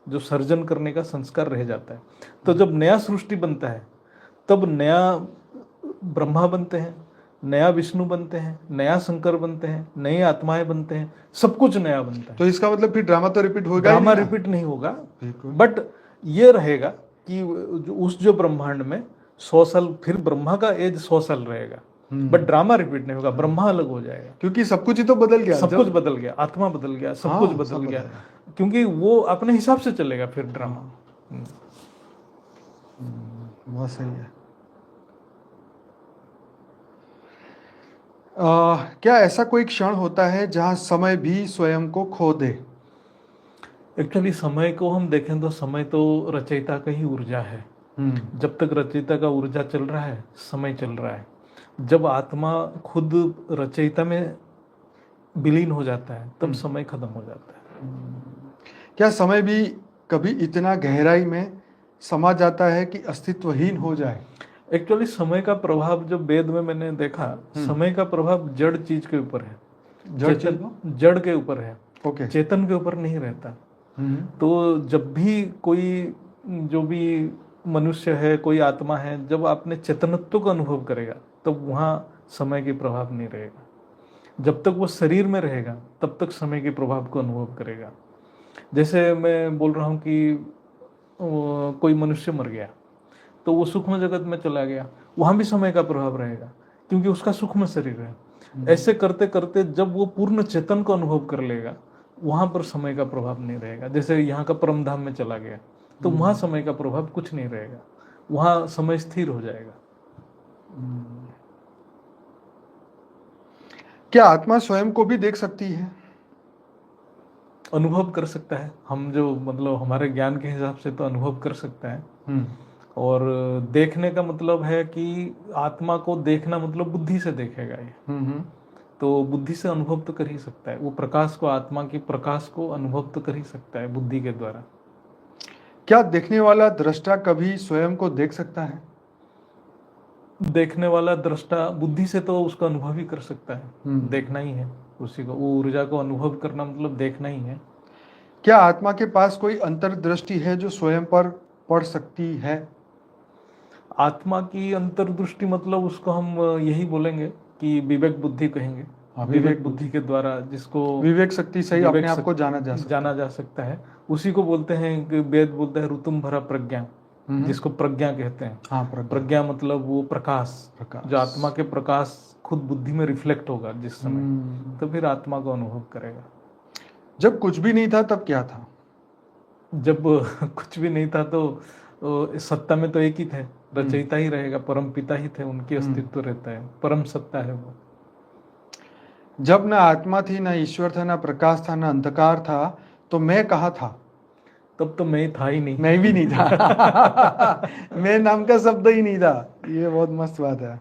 जो सर्जन करने का संस्कार रह जाता है। तो जब नया सृष्टि बनता है तब नया ब्रह्मा बनते हैं, नया विष्णु बनते हैं, नया शंकर बनते हैं, नई आत्माएं बनते हैं, सब कुछ नया बनता है। तो इसका मतलब फिर ड्रामा तो रिपीट होगा? ड्रामा रिपीट नहीं होगा, बट ये रहेगा कि उस जो ब्रह्मांड में 100 साल, फिर ब्रह्मा का एज 100 साल रहेगा, बट ड्रामा रिपीट नहीं होगा, ब्रह्मा अलग हो जाएगा। क्योंकि सब कुछ ही तो बदल गया, सब कुछ बदल गया, आत्मा बदल गया, सब कुछ बदल गया, क्योंकि वो अपने हिसाब से चलेगा फिर ड्रामा। बहुत सही है। क्या ऐसा कोई क्षण होता है जहां समय भी स्वयं को खो दे? एक्चुअली समय को हम देखें तो समय तो रचयिता का ही ऊर्जा है। जब तक रचयिता का ऊर्जा चल रहा है, समय चल रहा है। जब आत्मा खुद रचयिता में विलीन हो जाता है तब समय खत्म हो जाता है। क्या समय भी कभी इतना गहराई में समा जाता है कि अस्तित्वहीन हो जाए? एक्चुअली समय का प्रभाव जो वेद में मैंने देखा, समय का प्रभाव जड़ चीज के ऊपर है, जड़ के ऊपर है, चेतन के ऊपर नहीं रहता। तो जब भी कोई जो भी मनुष्य है, कोई आत्मा है, जब आपने चेतनत्व को अनुभव करेगा तब वहाँ समय के प्रभाव नहीं रहेगा। जब तक वो शरीर में रहेगा तब तक समय के प्रभाव को अनुभव करेगा। जैसे मैं बोल रहा हूँ कि कोई मनुष्य मर गया तो वो सूक्ष्म जगत में चला गया, वहाँ भी समय का प्रभाव रहेगा क्योंकि उसका सूक्ष्म शरीर है। ऐसे करते करते जब वो पूर्ण चेतन को अनुभव कर लेगा, वहाँ पर समय का प्रभाव नहीं रहेगा। जैसे यहाँ का परम धाम में चला गया तो वहाँ समय का प्रभाव कुछ नहीं रहेगा, वहाँ समय स्थिर हो जाएगा। क्या आत्मा स्वयं को भी देख सकती है? अनुभव कर सकता है। हम जो मतलब हमारे ज्ञान के हिसाब से तो अनुभव कर सकता है। और देखने का मतलब है कि आत्मा को देखना मतलब बुद्धि से देखेगा ये। तो बुद्धि से अनुभव तो कर ही सकता है, वो प्रकाश को, आत्मा की प्रकाश को अनुभव तो कर ही सकता है बुद्धि के द्वारा। क्या देखने वाला दृष्टा कभी स्वयं को देख सकता है? देखने वाला दृष्टा बुद्धि से तो उसका अनुभव ही कर सकता है, देखना ही है उसी को। वो ऊर्जा को अनुभव करना मतलब देखना ही है। क्या आत्मा के पास कोई अंतर्दृष्टि है जो स्वयं पर पड़ सकती है? आत्मा की अंतर्दृष्टि मतलब उसको हम यही बोलेंगे कि विवेक बुद्धि कहेंगे। विवेक बुद्धि के द्वारा जिसको विवेक शक्ति से ही अपने आप को जाना जा सकता है। उसी को बोलते हैं कि वेद बोलते हैं ऋतुम भरा प्रज्ञा, जिसको प्रज्ञा कहते हैं। प्रज्ञा मतलब वो प्रकाश, जो आत्मा के प्रकाश खुद बुद्धि में रिफ्लेक्ट होगा जिस समय, तो फिर आत्मा को अनुभव करेगा। जब कुछ भी नहीं था तब क्या था? जब कुछ भी नहीं था तो सत्ता में तो एक ही थे, रचयिता ही रहेगा, परम पिता ही थे, उनकी अस्तित्व रहता है, परम सत्ता है वो। जब ना आत्मा थी, ना ईश्वर था, ना प्रकाश था, ना अंधकार था, तो मैं कहाँ था? तब तो मैं था ही नहीं। मैं भी नहीं था। मैं नाम का शब्द ही नहीं था। ये बहुत मस्त बात है।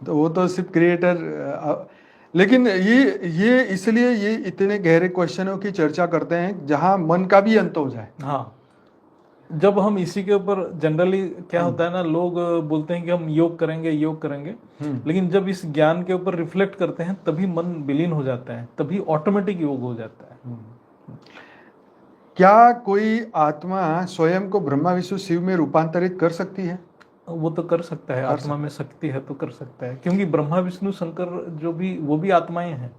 तो वो तो सिर्फ क्रिएटर। लेकिन ये इसलिए ये इतने गहरे क्वेश्चनों की चर्चा करते हैं जहां मन का भी अंत हो जाए। हाँ, जब हम इसी के ऊपर जनरली क्या होता है ना, लोग बोलते हैं कि हम योग करेंगे योग करेंगे, लेकिन जब इस ज्ञान के ऊपर रिफ्लेक्ट करते हैं तभी मन विलीन हो जाता है, तभी ऑटोमेटिक योग हो जाता है। क्या कोई आत्मा स्वयं को ब्रह्मा विष्णु शिव में रूपांतरित कर सकती है? वो तो कर सकता है, आत्मा में शक्ति है तो कर सकता है, क्योंकि ब्रह्मा विष्णु शंकर जो भी वो भी आत्माएं हैं,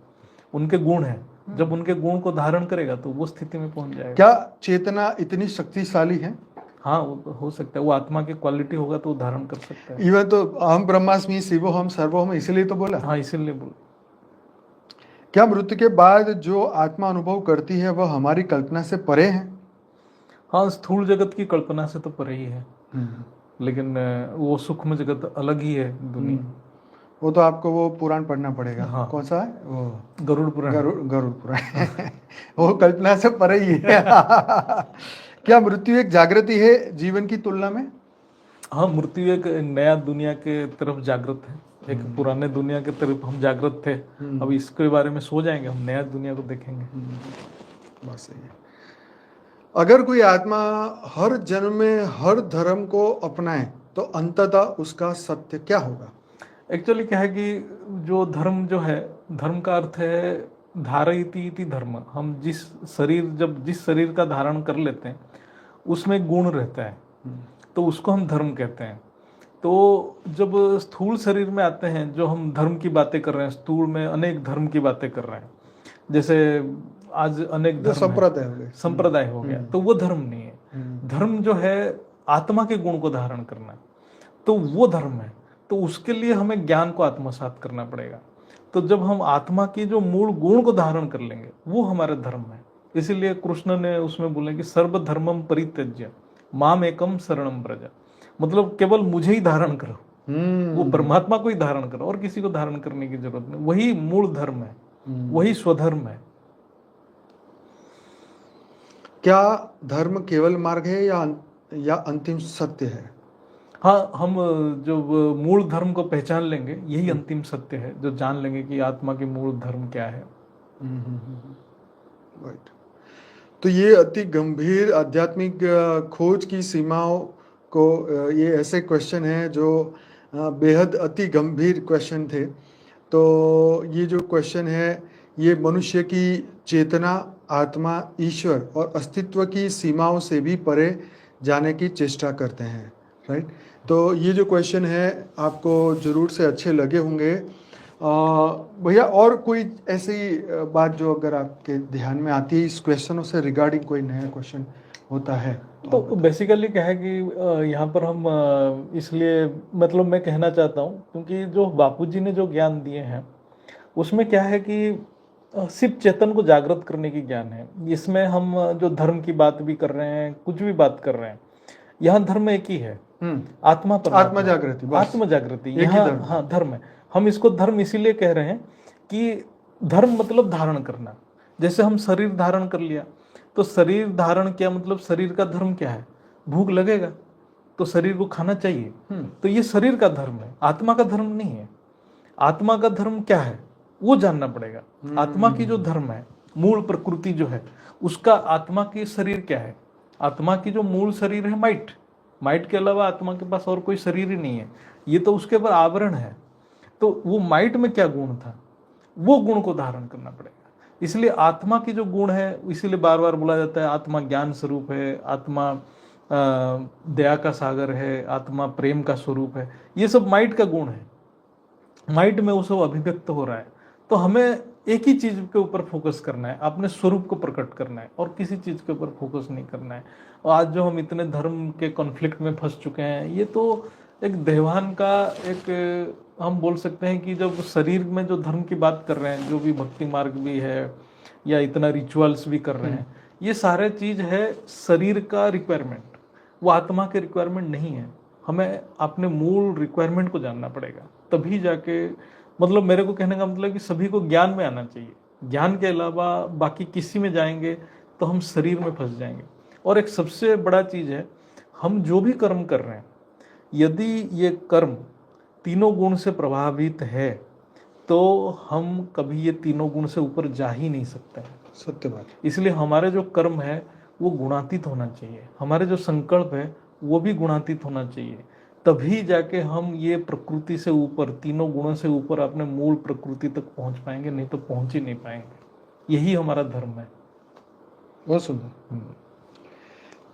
उनके गुण हैं। जब उनके गुण को धारण करेगा तो वो स्थिति में पहुंच जाएगा। क्या चेतना इतनी शक्तिशाली है? हाँ, वो हो सकता है, वो आत्मा की क्वालिटी होगा तो धारण कर सकता है। इवन तो हम ब्रह्मास्मि शिवोहम सर्वोहम इसलिए तो बोला। हाँ, इसीलिए बोला। क्या मृत्यु के बाद जो आत्मा अनुभव करती है वह हमारी कल्पना से परे है? हाँ, स्थूल जगत की कल्पना से तो परे ही है, लेकिन वो सूक्ष्म जगत अलग ही है दुनिया। वो तो आपको वो पुराण पढ़ना पड़ेगा। हाँ। कौन सा है वो? गरुड़ पुराण। गरुड़ पुराण। वो कल्पना से परे ही है। क्या मृत्यु एक जागृति है जीवन की तुलना में? हाँ, मृत्यु एक नया दुनिया के तरफ जागृत है, एक पुराने दुनिया के तरफ हम जागृत थे, अब इसके बारे में सो जाएंगे, हम नया दुनिया को देखेंगे। बात सही है। अगर कोई आत्मा हर जन्म में हर धर्म को अपनाए तो अंततः उसका सत्य क्या होगा? एक्चुअली क्या है कि जो धर्म जो है, धर्म का अर्थ है धारयति इति धर्म। हम जिस शरीर का धारण कर लेते हैं उसमें गुण रहता है, तो उसको हम धर्म कहते हैं। तो जब स्थूल शरीर में आते हैं, जो हम धर्म की बातें कर रहे हैं, स्थूल में अनेक धर्म की बातें कर रहे हैं, जैसे आज अनेक धर्म संप्रदाय हो गया, तो वो धर्म नहीं है। धर्म जो है आत्मा के गुण को धारण करना, तो वो धर्म है। तो उसके लिए हमें ज्ञान को आत्मसात करना पड़ेगा। तो जब हम आत्मा की जो मूल गुण को धारण कर लेंगे, वो हमारे धर्म है। इसीलिए कृष्ण ने उसमें बोले कि सर्व धर्मम परित्यज्य माम एकम शरणम व्रज, मतलब केवल मुझे ही धारण करो, वो परमात्मा को ही धारण करो, और किसी को धारण करने की जरूरत नहीं। वही मूल धर्म है, वही स्वधर्म है। क्या धर्म केवल मार्ग है या अंतिम सत्य है? हाँ, हम जो मूल धर्म को पहचान लेंगे, यही अंतिम सत्य है, जो जान लेंगे कि आत्मा के मूल धर्म क्या है। राइट। तो ये अति गंभीर आध्यात्मिक खोज की सीमाओं को, ये ऐसे क्वेश्चन हैं जो बेहद अति गंभीर क्वेश्चन थे। तो ये जो क्वेश्चन है, ये मनुष्य की चेतना, आत्मा, ईश्वर और अस्तित्व की सीमाओं से भी परे जाने की चेष्टा करते हैं। राइट। तो ये जो क्वेश्चन है आपको ज़रूर से अच्छे लगे होंगे। भैया, और कोई ऐसी बात जो अगर आपके ध्यान में आती है इस क्वेश्चनों से रिगार्डिंग, कोई नया क्वेश्चन होता है तो बेसिकली क्या है कि यहाँ पर हम इसलिए, मतलब मैं कहना चाहता हूँ, क्योंकि जो बापूजी ने जो ज्ञान दिए हैं उसमें क्या है कि सिर्फ चेतन को जागृत करने की ज्ञान है। इसमें हम जो धर्म की बात भी कर रहे हैं, कुछ भी बात कर रहे हैं, यहाँ धर्म एक ही है, आत्मा जागृति, आत्म जागृति यहाँ, हाँ, धर्म है। हम इसको धर्म इसीलिए कह रहे हैं कि धर्म मतलब धारण करना। जैसे हम शरीर धारण कर लिया, तो शरीर धारण किया, मतलब शरीर का धर्म क्या है? भूख लगेगा तो शरीर को खाना चाहिए, तो ये शरीर का धर्म है, आत्मा का धर्म नहीं है। आत्मा का धर्म क्या है वो जानना पड़ेगा। आत्मा की जो धर्म है, मूल प्रकृति जो है उसका, आत्मा की शरीर क्या है? आत्मा की जो मूल शरीर है माइट के अलावा आत्मा के पास और कोई शरीर ही नहीं है, ये तो उसके ऊपर आवरण है। तो वो माइट में क्या गुण था, वो गुण को धारण करना पड़ेगा। इसलिए आत्मा की जो गुण है, इसीलिए बार बार बोला जाता है आत्मा ज्ञान स्वरूप है, आत्मा दया का सागर है, आत्मा प्रेम का स्वरूप है। ये सब माइट का गुण है, माइट में वो सब अभिव्यक्त हो रहा है। तो हमें एक ही चीज के ऊपर फोकस करना है, अपने स्वरूप को प्रकट करना है, और किसी चीज के ऊपर फोकस नहीं करना है। और आज जो हम इतने धर्म के कॉन्फ्लिक्ट में फंस चुके हैं, ये तो एक देवान का एक, हम बोल सकते हैं कि जब शरीर में जो धर्म की बात कर रहे हैं, जो भी भक्ति मार्ग भी है या इतना रिचुअल्स भी कर रहे हैं, ये सारे चीज है शरीर का रिक्वायरमेंट, वो आत्मा के रिक्वायरमेंट नहीं है। हमें अपने मूल रिक्वायरमेंट को जानना पड़ेगा, तभी जाके, मतलब मेरे को कहने का मतलब कि सभी को ज्ञान में आना चाहिए। ज्ञान के अलावा बाकी किसी में जाएंगे तो हम शरीर में फंस जाएंगे। और एक सबसे बड़ा चीज है, हम जो भी कर्म कर रहे हैं, यदि ये कर्म तीनों गुण से प्रभावित है तो हम कभी ये तीनों गुण से ऊपर जा ही नहीं सकते हैं। सत्य बात। इसलिए हमारे जो कर्म है वो गुणातीत होना चाहिए, हमारे जो संकल्प है वो भी गुणातीत होना चाहिए, तभी जाके हम ये प्रकृति से ऊपर, तीनों गुणों से ऊपर अपने मूल प्रकृति तक पहुंच पाएंगे, नहीं तो पहुंच ही नहीं पाएंगे। यही हमारा धर्म है। बहुत सुंदर।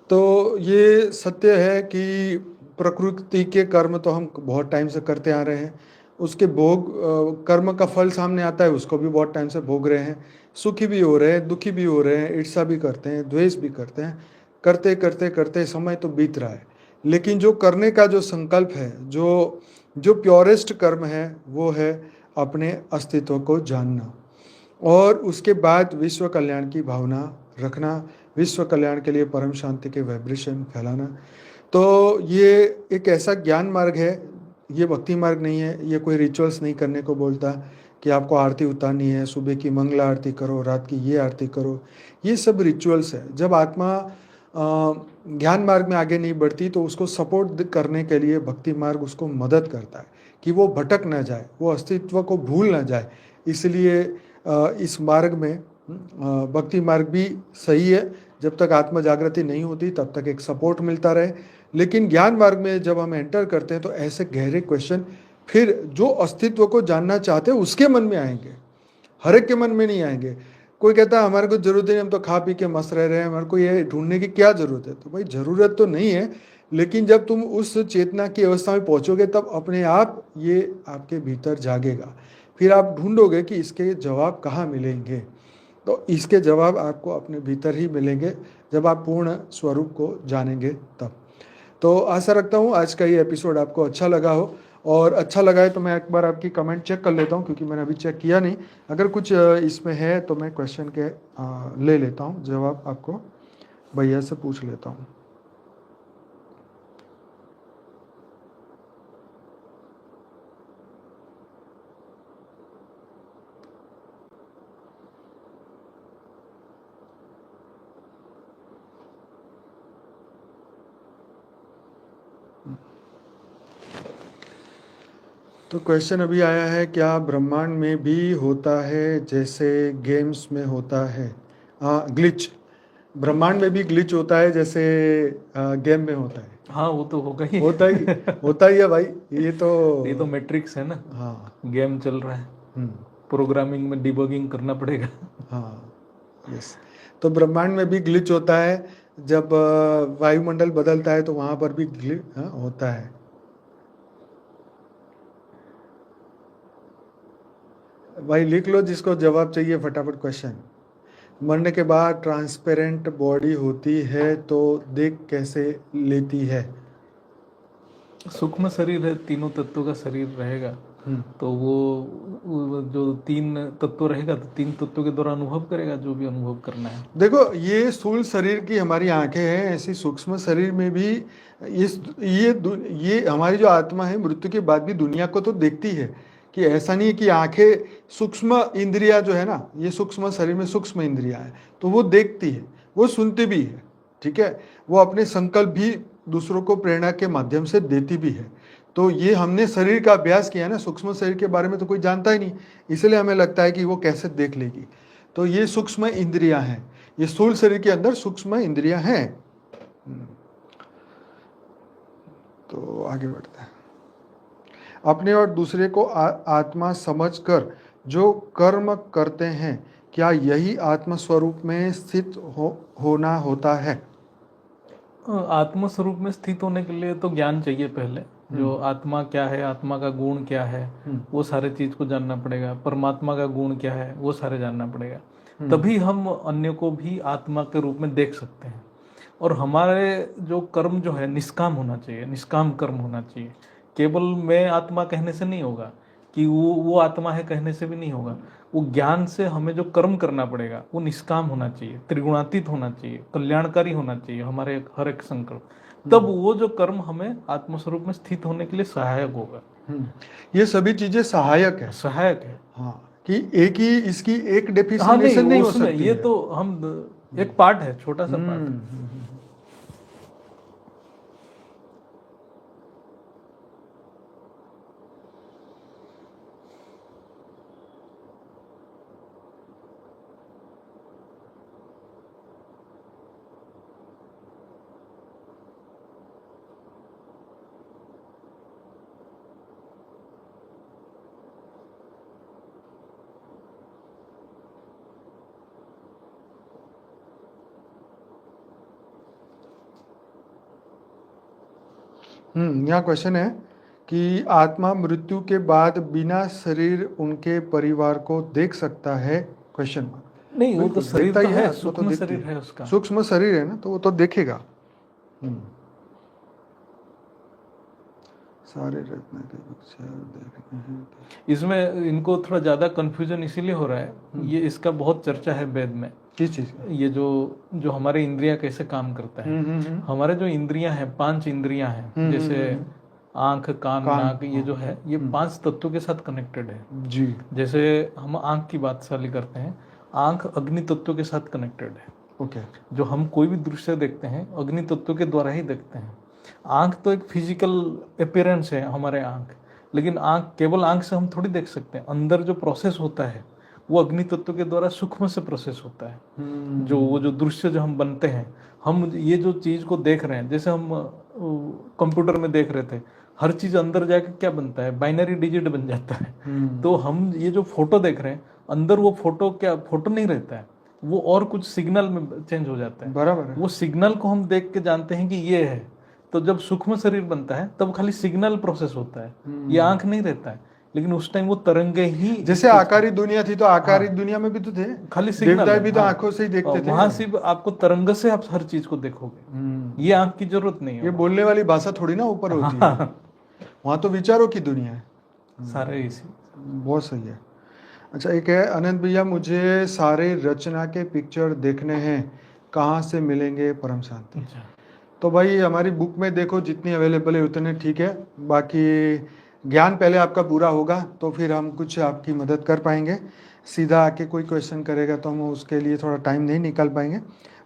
तो ये सत्य है कि प्रकृति के कर्म तो हम बहुत टाइम से करते आ रहे हैं, उसके भोग, कर्म का फल सामने आता है, उसको भी बहुत टाइम से भोग रहे हैं, सुखी भी हो रहे हैं, दुखी भी हो रहे हैं, ईर्ष्या भी करते हैं, द्वेष भी करते हैं, करते करते करते समय तो बीत रहा है। लेकिन जो करने का जो संकल्प है, जो प्योरेस्ट कर्म है, वो है अपने अस्तित्व को जानना, और उसके बाद विश्व कल्याण की भावना रखना, विश्व कल्याण के लिए परम शांति के वाइब्रेशन फैलाना। तो ये एक ऐसा ज्ञान मार्ग है, ये भक्ति मार्ग नहीं है, ये कोई रिचुअल्स नहीं करने को बोलता कि आपको आरती उतारनी है, सुबह की मंगला आरती करो, रात की ये आरती करो, ये सब रिचुअल्स है। जब आत्मा ज्ञान मार्ग में आगे नहीं बढ़ती तो उसको सपोर्ट करने के लिए भक्ति मार्ग उसको मदद करता है कि वो भटक ना जाए, वो अस्तित्व को भूल ना जाए। इसलिए इस मार्ग में भक्ति मार्ग भी सही है, जब तक आत्म जागृति नहीं होती तब तक एक सपोर्ट मिलता रहे। लेकिन ज्ञान मार्ग में जब हम एंटर करते हैं तो ऐसे गहरे क्वेश्चन फिर जो अस्तित्व को जानना चाहते हैं उसके मन में आएंगे, हर एक के मन में नहीं आएंगे। कोई कहता है हमारे को जरूरत नहीं, हम तो खा पी के मस्त रह रहे हैं, हमारे को ये ढूंढने की क्या जरूरत है। तो भाई जरूरत तो नहीं है, लेकिन जब तुम उस चेतना की अवस्था में पहुंचोगे तब अपने आप ये आपके भीतर जागेगा। फिर आप ढूंढोगे कि इसके जवाब कहाँ मिलेंगे। तो इसके जवाब आपको अपने भीतर ही मिलेंगे जब आप पूर्ण स्वरूप को जानेंगे तब। तो आशा रखता हूँ आज का ये एपिसोड आपको अच्छा लगा हो, और अच्छा लगा है तो मैं एक बार आपकी कमेंट चेक कर लेता हूँ, क्योंकि मैंने अभी चेक किया नहीं। अगर कुछ इसमें है तो मैं क्वेश्चन के ले लेता हूँ, जवाब आपको भैया से पूछ लेता हूँ। तो क्वेश्चन अभी आया है, क्या ब्रह्मांड में भी होता है जैसे गेम्स में होता है? ग्लिच, ब्रह्मांड में भी ग्लिच होता है जैसे गेम में होता है। हाँ वो तो होगा ही, होता ही है भाई, ये तो मैट्रिक्स है ना। हाँ, गेम चल रहा है, प्रोग्रामिंग में डिबगिंग करना पड़ेगा। हाँ यस। तो ब्रह्मांड में भी ग्लिच होता है, जब वायुमंडल बदलता है तो वहां पर भी ग्लिच होता है। भाई लिख लो जिसको जवाब चाहिए फटाफट क्वेश्चन। मरने के बाद ट्रांसपेरेंट बॉडी होती है तो देख कैसे लेती है? सूक्ष्म शरीर है, तीनों तत्वों का शरीर रहेगा, तो वो जो तीन तत्व रहेगा तो तीन तत्वों के द्वारा अनुभव करेगा जो भी अनुभव करना है। देखो ये स्थूल शरीर की हमारी आंखें हैं, ऐसी सूक्ष्म शरीर में भी ये हमारी जो आत्मा है मृत्यु के बाद भी दुनिया को तो देखती है। कि ऐसा नहीं है कि आंखें, सूक्ष्म इंद्रिया जो है ना, ये सूक्ष्म शरीर में सूक्ष्म इंद्रिया है, तो वो देखती है, वो सुनती भी है, ठीक है, वो अपने संकल्प भी दूसरों को प्रेरणा के माध्यम से देती भी है। तो ये हमने शरीर का अभ्यास किया ना, सूक्ष्म शरीर के बारे में तो कोई जानता ही नहीं, इसलिए हमें लगता है कि वो कैसे देख लेगी। तो ये सूक्ष्म इंद्रियां हैं, ये स्थूल शरीर के अंदर सूक्ष्म इंद्रियां हैं। तो आगे बढ़ते हैं। अपने और दूसरे को आत्मा समझकर जो कर्म करते हैं, क्या यही आत्म स्वरूप में स्थित होना होता है? आत्म स्वरूप में स्थित होने के लिए तो ज्ञान चाहिए पहले, जो आत्मा क्या है, आत्मा का गुण क्या है, वो सारे चीज को जानना पड़ेगा। परमात्मा का गुण क्या है वो सारे जानना पड़ेगा, तभी हम अन्य को भी आत्मा के रूप में देख सकते हैं। और हमारे जो कर्म जो है निष्काम होना चाहिए, निष्काम कर्म होना चाहिए। केवल मैं आत्मा कहने से नहीं होगा, कि वो आत्मा है कहने से भी नहीं होगा। वो ज्ञान से हमें जो कर्म करना पड़ेगा वो निष्काम होना चाहिए, त्रिगुणातीत होना चाहिए, कल्याणकारी होना चाहिए हमारे हर एक संकल्प। तब वो जो कर्म हमें आत्मस्वरूप में स्थित होने के लिए सहायक होगा। ये सभी चीजें सहायक है, सहायक है। हाँ, कि एक ही इसकी एक डेफिनेशन नहीं हो सकती। ये तो हम एक पार्ट है, छोटा सा पार्ट। यहाँ क्वेश्चन है कि आत्मा मृत्यु के बाद बिना शरीर उनके परिवार को देख सकता है? Question mark. नहीं, वो तो शरीर तो है, सूक्ष्म शरीर है उसका, सूक्ष्म शरीर है ना, तो वो तो देखेगा। सारे रत्न देखने हैं। इसमें इनको थोड़ा ज्यादा कंफ्यूजन इसीलिए हो रहा है, ये इसका बहुत चर्चा है वेद में। किस चीज का? ये जो हमारे इंद्रियां कैसे काम करता है। हमारे जो इंद्रियां हैं, 5 इंद्रियां हैं, जैसे आंख, कान, कान, नाक, ये जो है ये 5 तत्वों के साथ कनेक्टेड है। जी। जैसे हम आंख की बात साली करते हैं, आंख अग्नि तत्व के साथ कनेक्टेड है। ओके। जो हम कोई भी दृश्य देखते हैं अग्नि तत्व के द्वारा ही देखते हैं। आंख तो एक फिजिकल अपियरेंस है हमारे आंख, लेकिन आंख, केवल आंख से हम थोड़ी देख सकते हैं। अंदर जो प्रोसेस होता है वो अग्नि तत्व के द्वारा सूक्ष्म से प्रोसेस होता है। जो वो जो दृश्य जो हम बनते हैं, हम ये जो चीज को देख रहे हैं, जैसे हम कंप्यूटर में देख रहे थे, हर चीज अंदर जाके क्या बनता है, बाइनरी डिजिट बन जाता है। तो हम ये जो फोटो देख रहे हैं, अंदर वो फोटो क्या फोटो नहीं रहता है, वो और कुछ सिग्नल में चेंज हो जाता है। बराबर है। वो सिग्नल को हम देख के जानते हैं कि ये है। तो जब सूक्ष्म शरीर बनता है तब खाली सिग्नल प्रोसेस होता है, ये आंख नहीं रहता है। लेकिन उस टाइम वो तरंगे ही, जैसे आकारी दुनिया थी तो आकारी हाँ, दुनिया में भी तो थे, खाली सिग्नल देवता है, भी तो हाँ। आंखों से ही देखते थे। वहां सिर्फ आपको तरंग से आप हर चीज को देखोगे, ये आंख की जरूरत नहीं है। ये बोलने वाली भाषा थोड़ी ना ऊपर होती है, हाँ, वहां तो विचारों की दुनिया है। सारे इसी। बहुत सही है। अच्छा, एक है अनंत भैया, मुझे सारे रचना के पिक्चर देखने हैं, कहाँ से मिलेंगे परम शांति? अच्छा, तो भाई हमारी बुक में देखो, जितनी अवेलेबल है उतने ठीक है। बाकी ज्ञान पहले आपका पूरा होगा तो फिर हम कुछ आपकी मदद कर पाएंगे। सीधा आके कोई क्वेश्चन करेगा तो हम उसके लिए थोड़ा टाइम नहीं निकाल पाएंगे,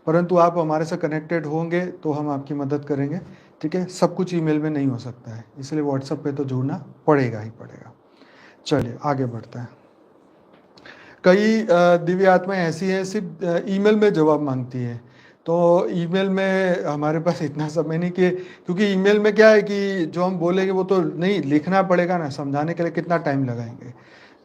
परंतु आप हमारे से कनेक्टेड होंगे तो हम आपकी मदद करेंगे। ठीक है, सब कुछ ईमेल में नहीं हो सकता है, इसलिए व्हाट्सएप पे तो जुड़ना पड़ेगा ही पड़ेगा। चलिए आगे बढ़ते हैं। कई दिव्य आत्माएं ऐसी हैं सिर्फ ईमेल में जवाब मांगती है, तो ईमेल में हमारे पास इतना समय नहीं, कि क्योंकि ईमेल में क्या है कि जो हम बोलेंगे वो तो नहीं लिखना पड़ेगा ना, समझाने के लिए कितना टाइम लगाएंगे।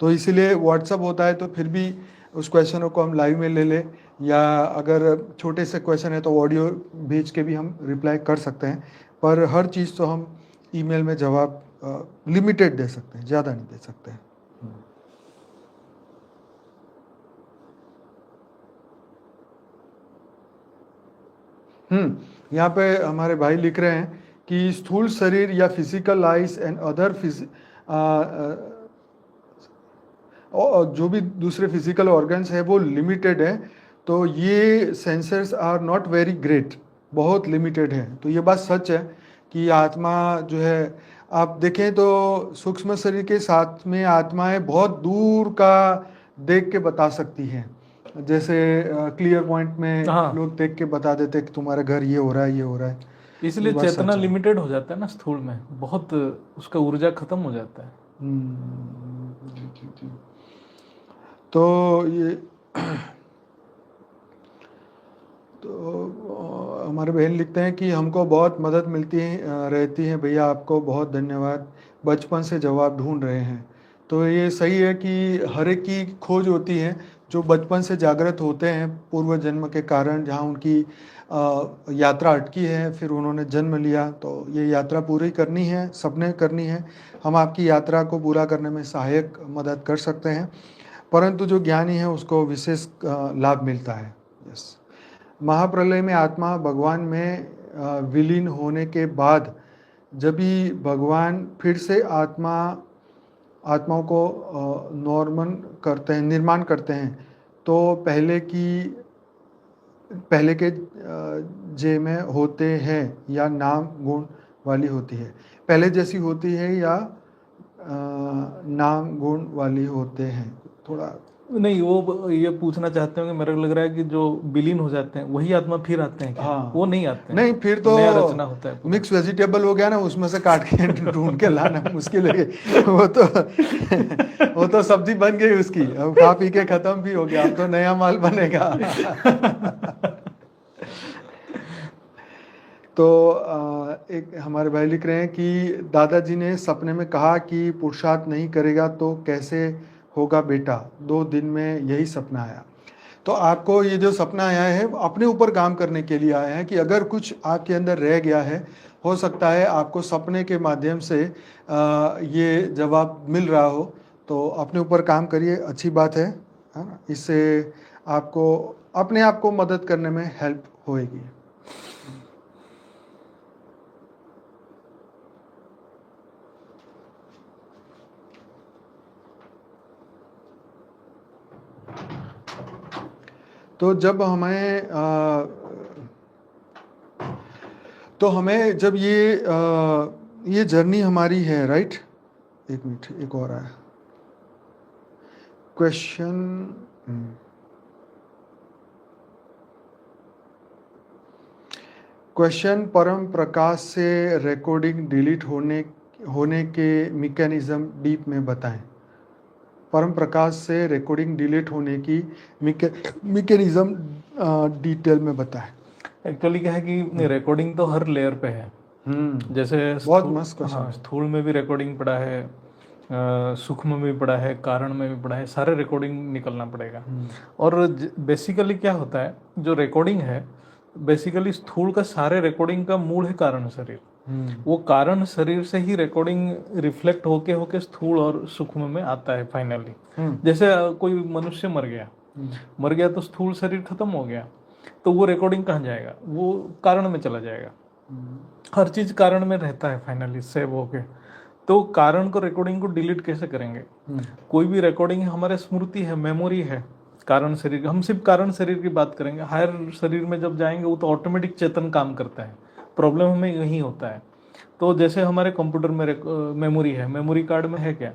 तो इसीलिए व्हाट्सअप होता है, तो फिर भी उस क्वेश्चनों को हम लाइव में ले लें, या अगर छोटे से क्वेश्चन है तो ऑडियो भेज के भी हम रिप्लाई कर सकते हैं। पर हर चीज़ तो हम ईमेल में जवाब लिमिटेड दे सकते हैं, ज़्यादा नहीं दे सकते हैं। यहाँ पे हमारे भाई लिख रहे हैं कि स्थूल शरीर या फिजिकल आइज एंड अदर जो भी दूसरे फिजिकल ऑर्गन्स है वो लिमिटेड है, तो ये sensors are not very great, बहुत लिमिटेड है। तो ये बात सच है कि आत्मा जो है, आप देखें तो सूक्ष्म शरीर के साथ में आत्माएं बहुत दूर का देख के बता सकती हैं। जैसे क्लियर पॉइंट में हाँ, लोग देख के बता देते हैं कि तुम्हारे घर ये हो रहा है, ये हो रहा है। इसलिए ये बात चेतना सच है। लिमिटेड हो जाता है ना, स्थूल में बहुत उसका ऊर्जा खत्म हो जाता है। जी। तो ये तो हमारे बहन लिखते हैं कि हमको बहुत मदद मिलती है रहती है भैया, आपको बहुत धन्यवाद, बचपन से जवाब ढूंढ रहे हैं। तो ये सही है कि हर एक की खोज होती है, जो बचपन से जागृत होते हैं पूर्व जन्म के कारण, जहाँ उनकी यात्रा अटकी है, फिर उन्होंने जन्म लिया, तो ये यात्रा पूरी करनी है, सबने करनी है। हम आपकी यात्रा को पूरा करने में सहायक मदद कर सकते हैं, परंतु जो ज्ञानी है उसको विशेष लाभ मिलता है। यस। महाप्रलय में आत्मा भगवान में विलीन होने के बाद जब भी भगवान फिर से आत्माओं को नॉर्मल करते हैं, निर्माण करते हैं, तो पहले के जे में होते हैं या नाम गुण वाली होती है, पहले जैसी होती है या नाम गुण वाली होते हैं? थोड़ा नहीं, वो ये पूछना चाहते होंगे, मेरे को लग रहा है कि जो विलीन हो जाते हैं वही आत्मा फिर आते हैं क्या? हाँ, वो नहीं आते हैं, नहीं, फिर तो नया रचना होता है पूरा। मिक्स वेजिटेबल हो गया ना, उसमें से काट के ढूंढ के लाना मुश्किल है। वो तो सब्जी बन गई उसकी, अब खा पी के खत्म भी हो गया, अब तो नया माल बनेगा। तो एक हमारे भाई लिख रहे हैं कि दादाजी ने सपने में कहा कि पुरुषार्थ नहीं करेगा तो कैसे होगा बेटा, 2 दिन में यही सपना आया। तो आपको ये जो सपना आया है अपने ऊपर काम करने के लिए आया है, कि अगर कुछ आपके अंदर रह गया है, हो सकता है आपको सपने के माध्यम से ये जवाब मिल रहा हो, तो अपने ऊपर काम करिए, अच्छी बात है ना। इससे आपको अपने आप को मदद करने में हेल्प होएगी। तो जब हमें जब ये ये जर्नी हमारी है, राइट। एक मिनट, एक और आया क्वेश्चन। क्वेश्चन, परम प्रकाश से रिकॉर्डिंग डिलीट होने के मैकेनिज्म डीप में बताएं। परम प्रकाश से रिकॉर्डिंग डिलीट होने की मैकेनिज्म डिटेल में बताएं। एक्चुअली क्या है कि रिकॉर्डिंग तो हर लेयर पे है। जैसे बहुत मस्त क्वेश्चन। हाँ, स्थूल में भी रिकॉर्डिंग पड़ा है, सूक्ष्म में भी पड़ा है, कारण में भी पड़ा है, सारे रिकॉर्डिंग निकलना पड़ेगा। और बेसिकली क्या होता है, जो रिकॉर्डिंग है बेसिकली स्थूल का सारे रिकॉर्डिंग का मूल है कारण शरीर। वो कारण शरीर से ही रिकॉर्डिंग रिफ्लेक्ट होके होके स्थूल और सूक्ष्म में आता है फाइनली। जैसे कोई मनुष्य मर गया तो स्थूल शरीर खत्म हो गया, तो वो रिकॉर्डिंग कहाँ जाएगा, वो कारण में चला जाएगा। हर चीज कारण में रहता है फाइनली सेव होके। तो कारण को रिकॉर्डिंग को डिलीट कैसे करेंगे? कोई भी रिकॉर्डिंग हमारे स्मृति है, मेमोरी है कारण शरीर। हम सिर्फ कारण शरीर की बात करेंगे, हायर शरीर में जब जाएंगे वो तो ऑटोमेटिक चेतन काम करता है। प्रॉब्लम हमें यही होता है। तो जैसे हमारे कंप्यूटर में मेमोरी है, मेमोरी कार्ड में है क्या,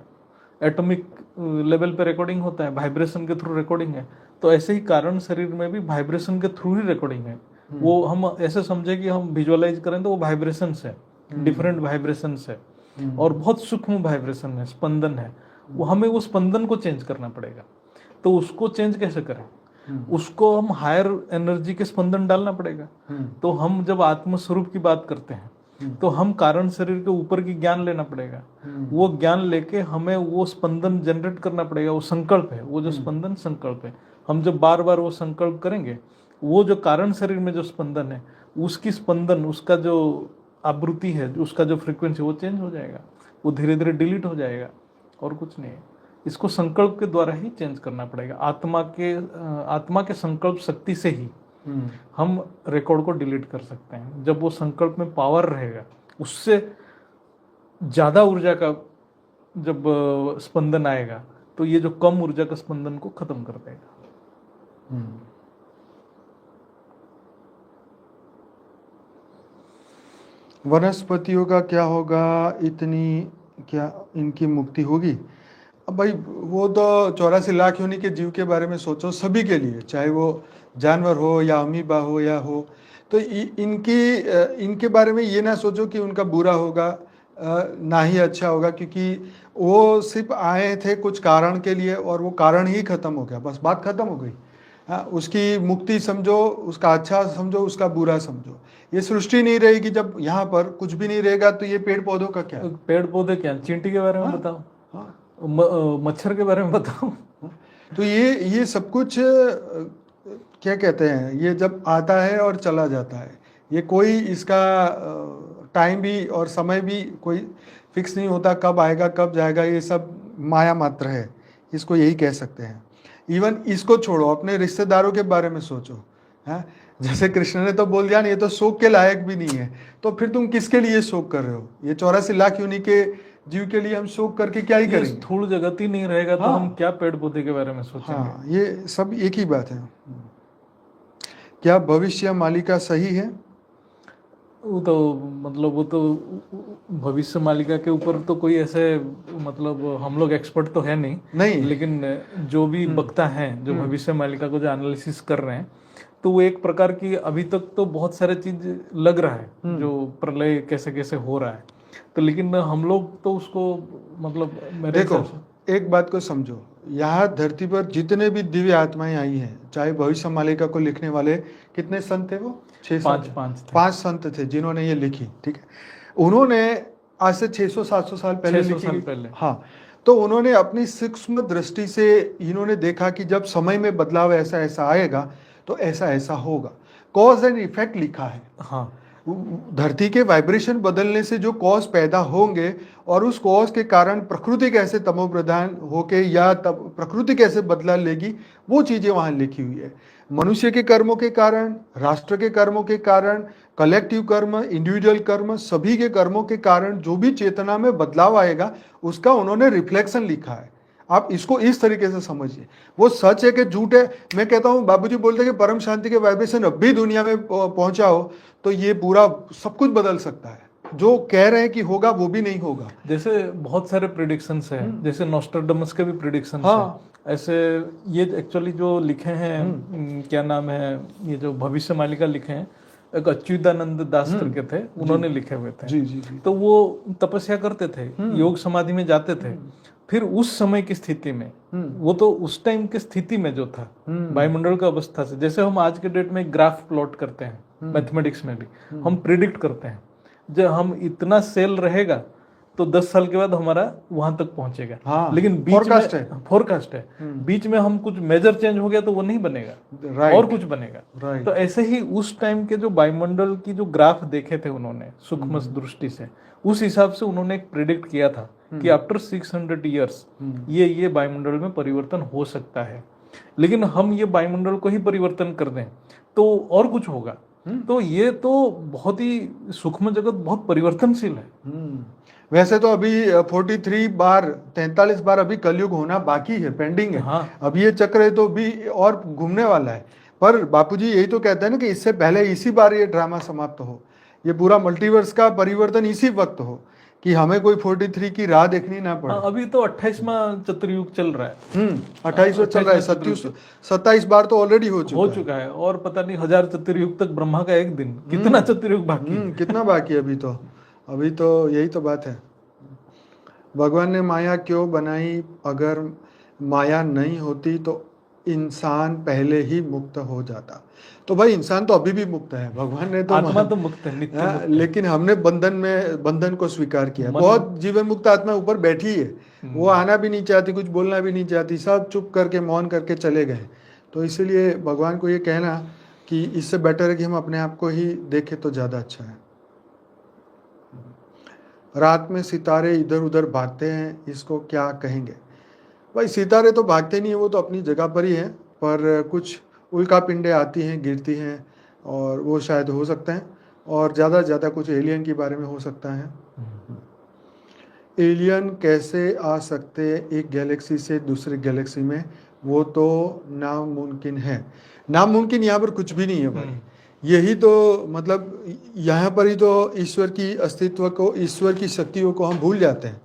एटॉमिक लेवल पे रिकॉर्डिंग होता है, वाइब्रेशन के थ्रू रिकॉर्डिंग है। तो ऐसे ही कारण शरीर में भी वाइब्रेशन के थ्रू ही रिकॉर्डिंग है। वो हम ऐसे समझे कि हम विजुअलाइज करें तो वो वाइब्रेशन है, डिफरेंट वाइब्रेशन है, और बहुत सूक्ष्म वाइब्रेशन है, स्पंदन है। वो हमें वो स्पंदन को चेंज करना पड़ेगा। तो उसको चेंज कैसे करें? उसको हम हायर एनर्जी के स्पंदन डालना पड़ेगा। तो हम जब आत्म स्वरूप की बात करते हैं तो हम कारण शरीर के ऊपर की ज्ञान लेना पड़ेगा। वो ज्ञान लेके हमें वो स्पंदन जनरेट करना पड़ेगा। वो संकल्प है, वो जो स्पंदन संकल्प है। हम जब बार बार वो संकल्प करेंगे, वो जो कारण शरीर में जो स्पंदन है, उसकी स्पंदन, उसका जो आवृत्ति है, उसका जो फ्रीक्वेंसी, वो चेंज हो जाएगा, वो धीरे धीरे डिलीट हो जाएगा, और कुछ नहीं है। इसको संकल्प के द्वारा ही चेंज करना पड़ेगा। आत्मा के संकल्प शक्ति से ही हम रिकॉर्ड को डिलीट कर सकते हैं। जब वो संकल्प में पावर रहेगा, उससे ज्यादा ऊर्जा का जब स्पंदन आएगा, तो ये जो कम ऊर्जा का स्पंदन को खत्म कर देगा। वनस्पतियों का क्या होगा, क्या इनकी मुक्ति होगी? अब भाई वो तो 84 लाख योनि के जीव के बारे में सोचो, सभी के लिए, चाहे वो जानवर हो या अमीबा हो या हो। तो इनके बारे में ये ना सोचो कि उनका बुरा होगा, ना ही अच्छा होगा, क्योंकि वो सिर्फ आए थे कुछ कारण के लिए और वो कारण ही खत्म हो गया, बस बात खत्म हो गई। हाँ, उसकी मुक्ति समझो, उसका अच्छा समझो, उसका बुरा समझो। ये सृष्टि नहीं रहेगी, जब यहाँ पर कुछ भी नहीं रहेगा तो ये पेड़ पौधों का क्या? पेड़ पौधे क्या, चींटी के बारे में बताओ, मच्छर के बारे में बताओ। तो ये सब कुछ क्या कहते हैं, ये जब आता है और चला जाता है, ये कोई इसका टाइम भी और समय भी कोई फिक्स नहीं होता, कब आएगा कब जाएगा। ये सब माया मात्र है, इसको यही कह सकते हैं। इवन इसको छोड़ो, अपने रिश्तेदारों के बारे में सोचो। है, जैसे कृष्ण ने तो बोल दिया ना, ये तो शोक के लायक भी नहीं है, तो फिर तुम किसके लिए शोक कर रहे हो? ये 84 लाख योनि के जीव के लिए हम शोक करके क्या ही करेंगे? स्थूल जगत ही नहीं रहेगा, तो हम क्या पेड़ पौधे के बारे में सोचेंगे? हाँ, ये सब एक ही बात है। क्या भविष्य मालिका सही है? वो तो मतलब वो तो भविष्य मालिका के ऊपर तो कोई ऐसे मतलब हम लोग एक्सपर्ट तो है नहीं, लेकिन जो भी वक्ता हैं जो भविष्य मालिका को जो एनालिसिस कर रहे हैं, तो वो एक प्रकार की अभी तक तो बहुत सारे चीज लग रहा है जो प्रलय कैसे कैसे हो रहा है। तो लेकिन हम लोग तो उसको मतलब मेरे देखो, एक बात को समझो, यहाँ धरती पर जितने भी दिव्य आत्माएं आई हैं, चाहे भविष्य मालिका को लिखने वाले कितने संत थे? वो 5 संत थे जिन्होंने ये लिखी। ठीक है, उन्होंने आज से 600-700 साल पहले लिखी। हाँ, तो उन्होंने अपनी सूक्ष्म दृष्टि से इन्होंने देखा कि जब समय में बदलाव ऐसा ऐसा आएगा तो ऐसा ऐसा होगा। कॉज एंड इफेक्ट लिखा है। हाँ, धरती के वाइब्रेशन बदलने से जो कॉज पैदा होंगे और उस कॉज के कारण प्रकृति कैसे तमोप्रधान होके या प्रकृति कैसे बदला लेगी, वो चीजें वहां लिखी हुई है। मनुष्य के कर्मों के कारण, राष्ट्र के कर्मों के कारण, कलेक्टिव कर्म, इंडिविजुअल कर्म, सभी के कर्मों के कारण जो भी चेतना में बदलाव आएगा उसका उन्होंने रिफ्लेक्शन लिखा है। आप इसको इस तरीके से समझिए, वो सच है कि झूठ है। मैं कहता हूँ, बाबूजी बोलते हैं कि परम शांति के वाइब्रेशन अब भी दुनिया में पहुंचा हो तो ये पूरा सब कुछ बदल सकता है। जो कह रहे हैं कि होगा वो भी नहीं होगा। जैसे बहुत सारे प्रिडिक्शंस हैं, जैसे नॉस्ट्राडामस के भी प्रिडिक्शंस हाँ। हैं ऐसे। ये एक्चुअली जो लिखे हैं क्या नाम है, ये जो भविष्य मालिका लिखे हैं, एक अच्युतानंद दास करके थे, उन्होंने लिखे हुए थे। जी जी जी। तो वो तपस्या करते थे, योग समाधि में जाते थे। फिर उस समय की स्थिति में, वो तो उस टाइम की स्थिति में जो था वायुमंडल का अवस्था से, जैसे हम आज के डेट में ग्राफ प्लॉट करते हैं मैथमेटिक्स में भी, हम प्रिडिक्ट करते हैं जब हम इतना सेल रहेगा तो 10 साल के बाद हमारा वहां तक पहुंचेगा। हाँ, लेकिन बीच forecast में है। फोरकास्ट है, बीच में हम कुछ मेजर चेंज हो गया तो वो नहीं बनेगा, Right. और कुछ बनेगा। Right. तो ऐसे ही उस टाइम के जो वायुमंडल की जो ग्राफ देखे थे उन्होंने सूक्ष्म दृष्टि से, उस हिसाब से उन्होंने एक प्रिडिक्ट किया था कि आफ्टर 600 ईयर्स ये वायुमंडल में परिवर्तन हो सकता है। लेकिन हम ये वायुमंडल को ही परिवर्तन कर दें तो और कुछ होगा। तो ये तो बहुत ही सूक्ष्म जगत बहुत परिवर्तनशील है। वैसे तो अभी 43 बार 43 बार अभी कलयुग होना बाकी है, पेंडिंग है। हाँ। अब ये चक्र है तो भी और घूमने वाला है। पर बापूजी यही तो कहते हैं ना कि इससे पहले इसी बार ये ड्रामा समाप्त हो, ये पूरा मल्टीवर्स का परिवर्तन इसी वक्त हो कि हमें कोई 43 की राह देखनी ना पड़े। अभी तो 28वां चतुर्युग चल रहा है। 28वां चल रहा है, 27 बार तो ऑलरेडी हो चुका है, और पता नहीं 1000 चतुर्युग तक ब्रह्मा का एक दिन, कितना चतुर्युग बाकी है? कितना बाकी है अभी तो यही तो बात है। भगवान ने माया क्यों बनाई? अगर माया नहीं होती तो इंसान पहले ही मुक्त हो जाता। तो भाई इंसान तो अभी भी मुक्त है, भगवान ने तो आत्मा तो मुक्त है, नित्य मुक्त है। लेकिन हमने बंधन को स्वीकार किया। बहुत जीवन मुक्त आत्मा ऊपर बैठी है, वो आना भी नहीं चाहती, कुछ बोलना भी नहीं चाहती, सब चुप करके मौन करके चले गए। तो इसीलिए भगवान को ये कहना कि इससे बेटर है कि हम अपने आप को ही देखें तो ज़्यादा अच्छा है। रात में सितारे इधर उधर भागते हैं, इसको क्या कहेंगे? भाई सितारे तो भागते नहीं है, वो तो अपनी जगह पर ही हैं, पर कुछ उल्का पिंडें आती हैं, गिरती हैं, और वो शायद हो सकते हैं, और ज़्यादा से ज़्यादा कुछ एलियन के बारे में हो सकता है। एलियन कैसे आ सकते एक गैलेक्सी से दूसरे गैलेक्सी में? वो तो नामुमकिन है। नामुमकिन यहाँ पर कुछ भी नहीं है भाई। यही तो मतलब यहाँ पर ही तो ईश्वर की अस्तित्व को, ईश्वर की शक्तियों को हम भूल जाते हैं।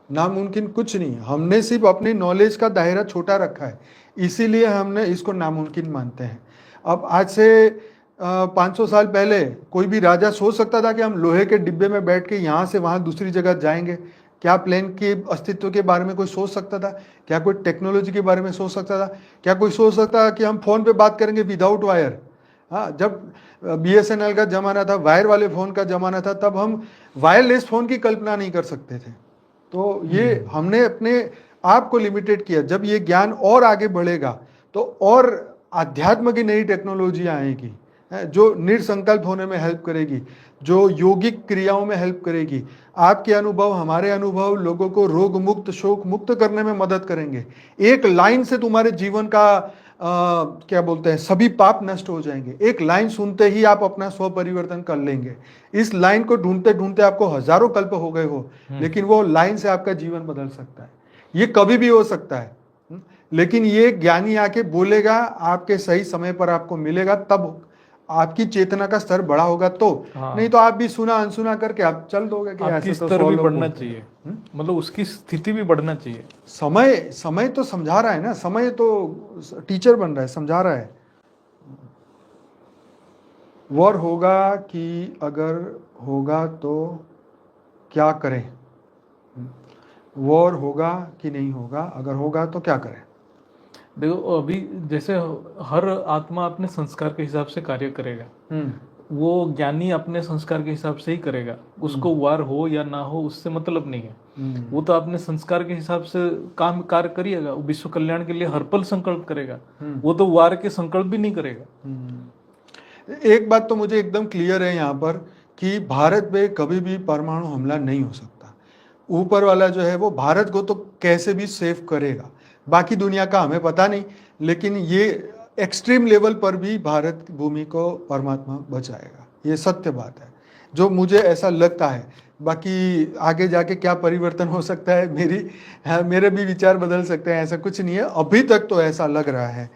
नामुमकिन कुछ नहीं, हमने सिर्फ अपनी नॉलेज का दायरा छोटा रखा है, इसीलिए हमने इसको नामुमकिन मानते हैं। अब आज से 500 साल पहले कोई भी राजा सोच सकता था कि हम लोहे के डिब्बे में बैठ के यहाँ से वहाँ दूसरी जगह जाएंगे? क्या प्लेन के अस्तित्व के बारे में कोई सोच सकता था? क्या कोई टेक्नोलॉजी के बारे में सोच सकता था? क्या कोई सोच सकता था कि हम फ़ोन पे बात करेंगे विदाउट वायर? हाँ, जब BSNL का ज़माना था, वायर वाले फ़ोन का ज़माना था, तब हम वायरलेस फ़ोन की कल्पना नहीं कर सकते थे। तो ये हमने अपने आप को लिमिटेड किया। जब ये ज्ञान और आगे बढ़ेगा तो और अध्यात्म की नई टेक्नोलॉजी आएगी जो निरसंकल्प होने में हेल्प करेगी, जो योगिक क्रियाओं में हेल्प करेगी। आपके अनुभव, हमारे अनुभव लोगों को रोग मुक्त, शोक मुक्त करने में मदद करेंगे। एक लाइन से तुम्हारे जीवन का क्या बोलते हैं, सभी पाप नष्ट हो जाएंगे। एक लाइन सुनते ही आप अपना स्व परिवर्तन कर लेंगे। इस लाइन को ढूंढते ढूंढते आपको हजारों कल्प हो गए हो, लेकिन वो लाइन से आपका जीवन बदल सकता है। ये कभी भी हो सकता है, लेकिन ये ज्ञानी आके बोलेगा, आपके सही समय पर आपको मिलेगा, तब आपकी चेतना का स्तर बड़ा होगा। तो नहीं तो आप भी सुना अनसुना करके आप चल दोगे कि आपकी ऐसे तो स्तर भी बढ़ना चाहिए, मतलब उसकी स्थिति भी बढ़ना चाहिए। समय तो समझा रहा है ना, समय तो टीचर बन रहा है, समझा रहा है। वॉर होगा कि अगर होगा तो क्या करें? वॉर होगा कि नहीं होगा? अगर होगा तो क्या करें? देखो अभी जैसे हर आत्मा अपने संस्कार के हिसाब से कार्य करेगा, वो ज्ञानी अपने संस्कार के हिसाब से ही करेगा। उसको वार हो या ना हो उससे मतलब नहीं है। वो तो अपने संस्कार के हिसाब से काम कार्य करिएगा, विश्व कल्याण के लिए हर पल संकल्प करेगा। वो तो वार के संकल्प भी नहीं करेगा। एक बात तो मुझे एकदम क्लियर है यहाँ पर कि भारत पे कभी भी परमाणु हमला नहीं हो सकता। ऊपर वाला जो है वो भारत को तो कैसे भी सेव करेगा, बाकी दुनिया का हमें पता नहीं, लेकिन ये एक्सट्रीम लेवल पर भी भारत भूमि को परमात्मा बचाएगा। ये सत्य बात है जो मुझे ऐसा लगता है। बाकी आगे जाके क्या परिवर्तन हो सकता है, मेरे भी विचार बदल सकते हैं, ऐसा कुछ नहीं है। अभी तक तो ऐसा लग रहा है,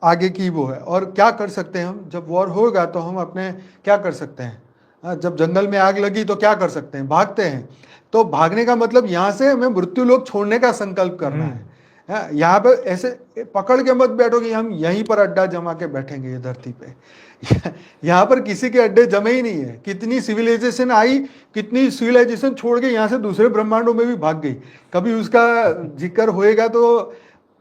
आगे की वो है। और क्या कर सकते हैं हम? जब वॉर होगा तो हम अपने क्या कर सकते हैं? जब जंगल में आग लगी तो क्या कर सकते हैं, भागते हैं। तो भागने का मतलब यहाँ से हमें मृत्यु लोक छोड़ने का संकल्प करना है। यहाँ पे ऐसे पकड़ के मत बैठो कि हम यहीं पर अड्डा जमा के बैठेंगे ये धरती पे। यहाँ पर किसी के अड्डे जमे ही नहीं है। कितनी सिविलाइजेशन आई, कितनी सिविलाइजेशन छोड़ के यहाँ से दूसरे ब्रह्मांडों में भी भाग गई। कभी उसका जिक्र होएगा तो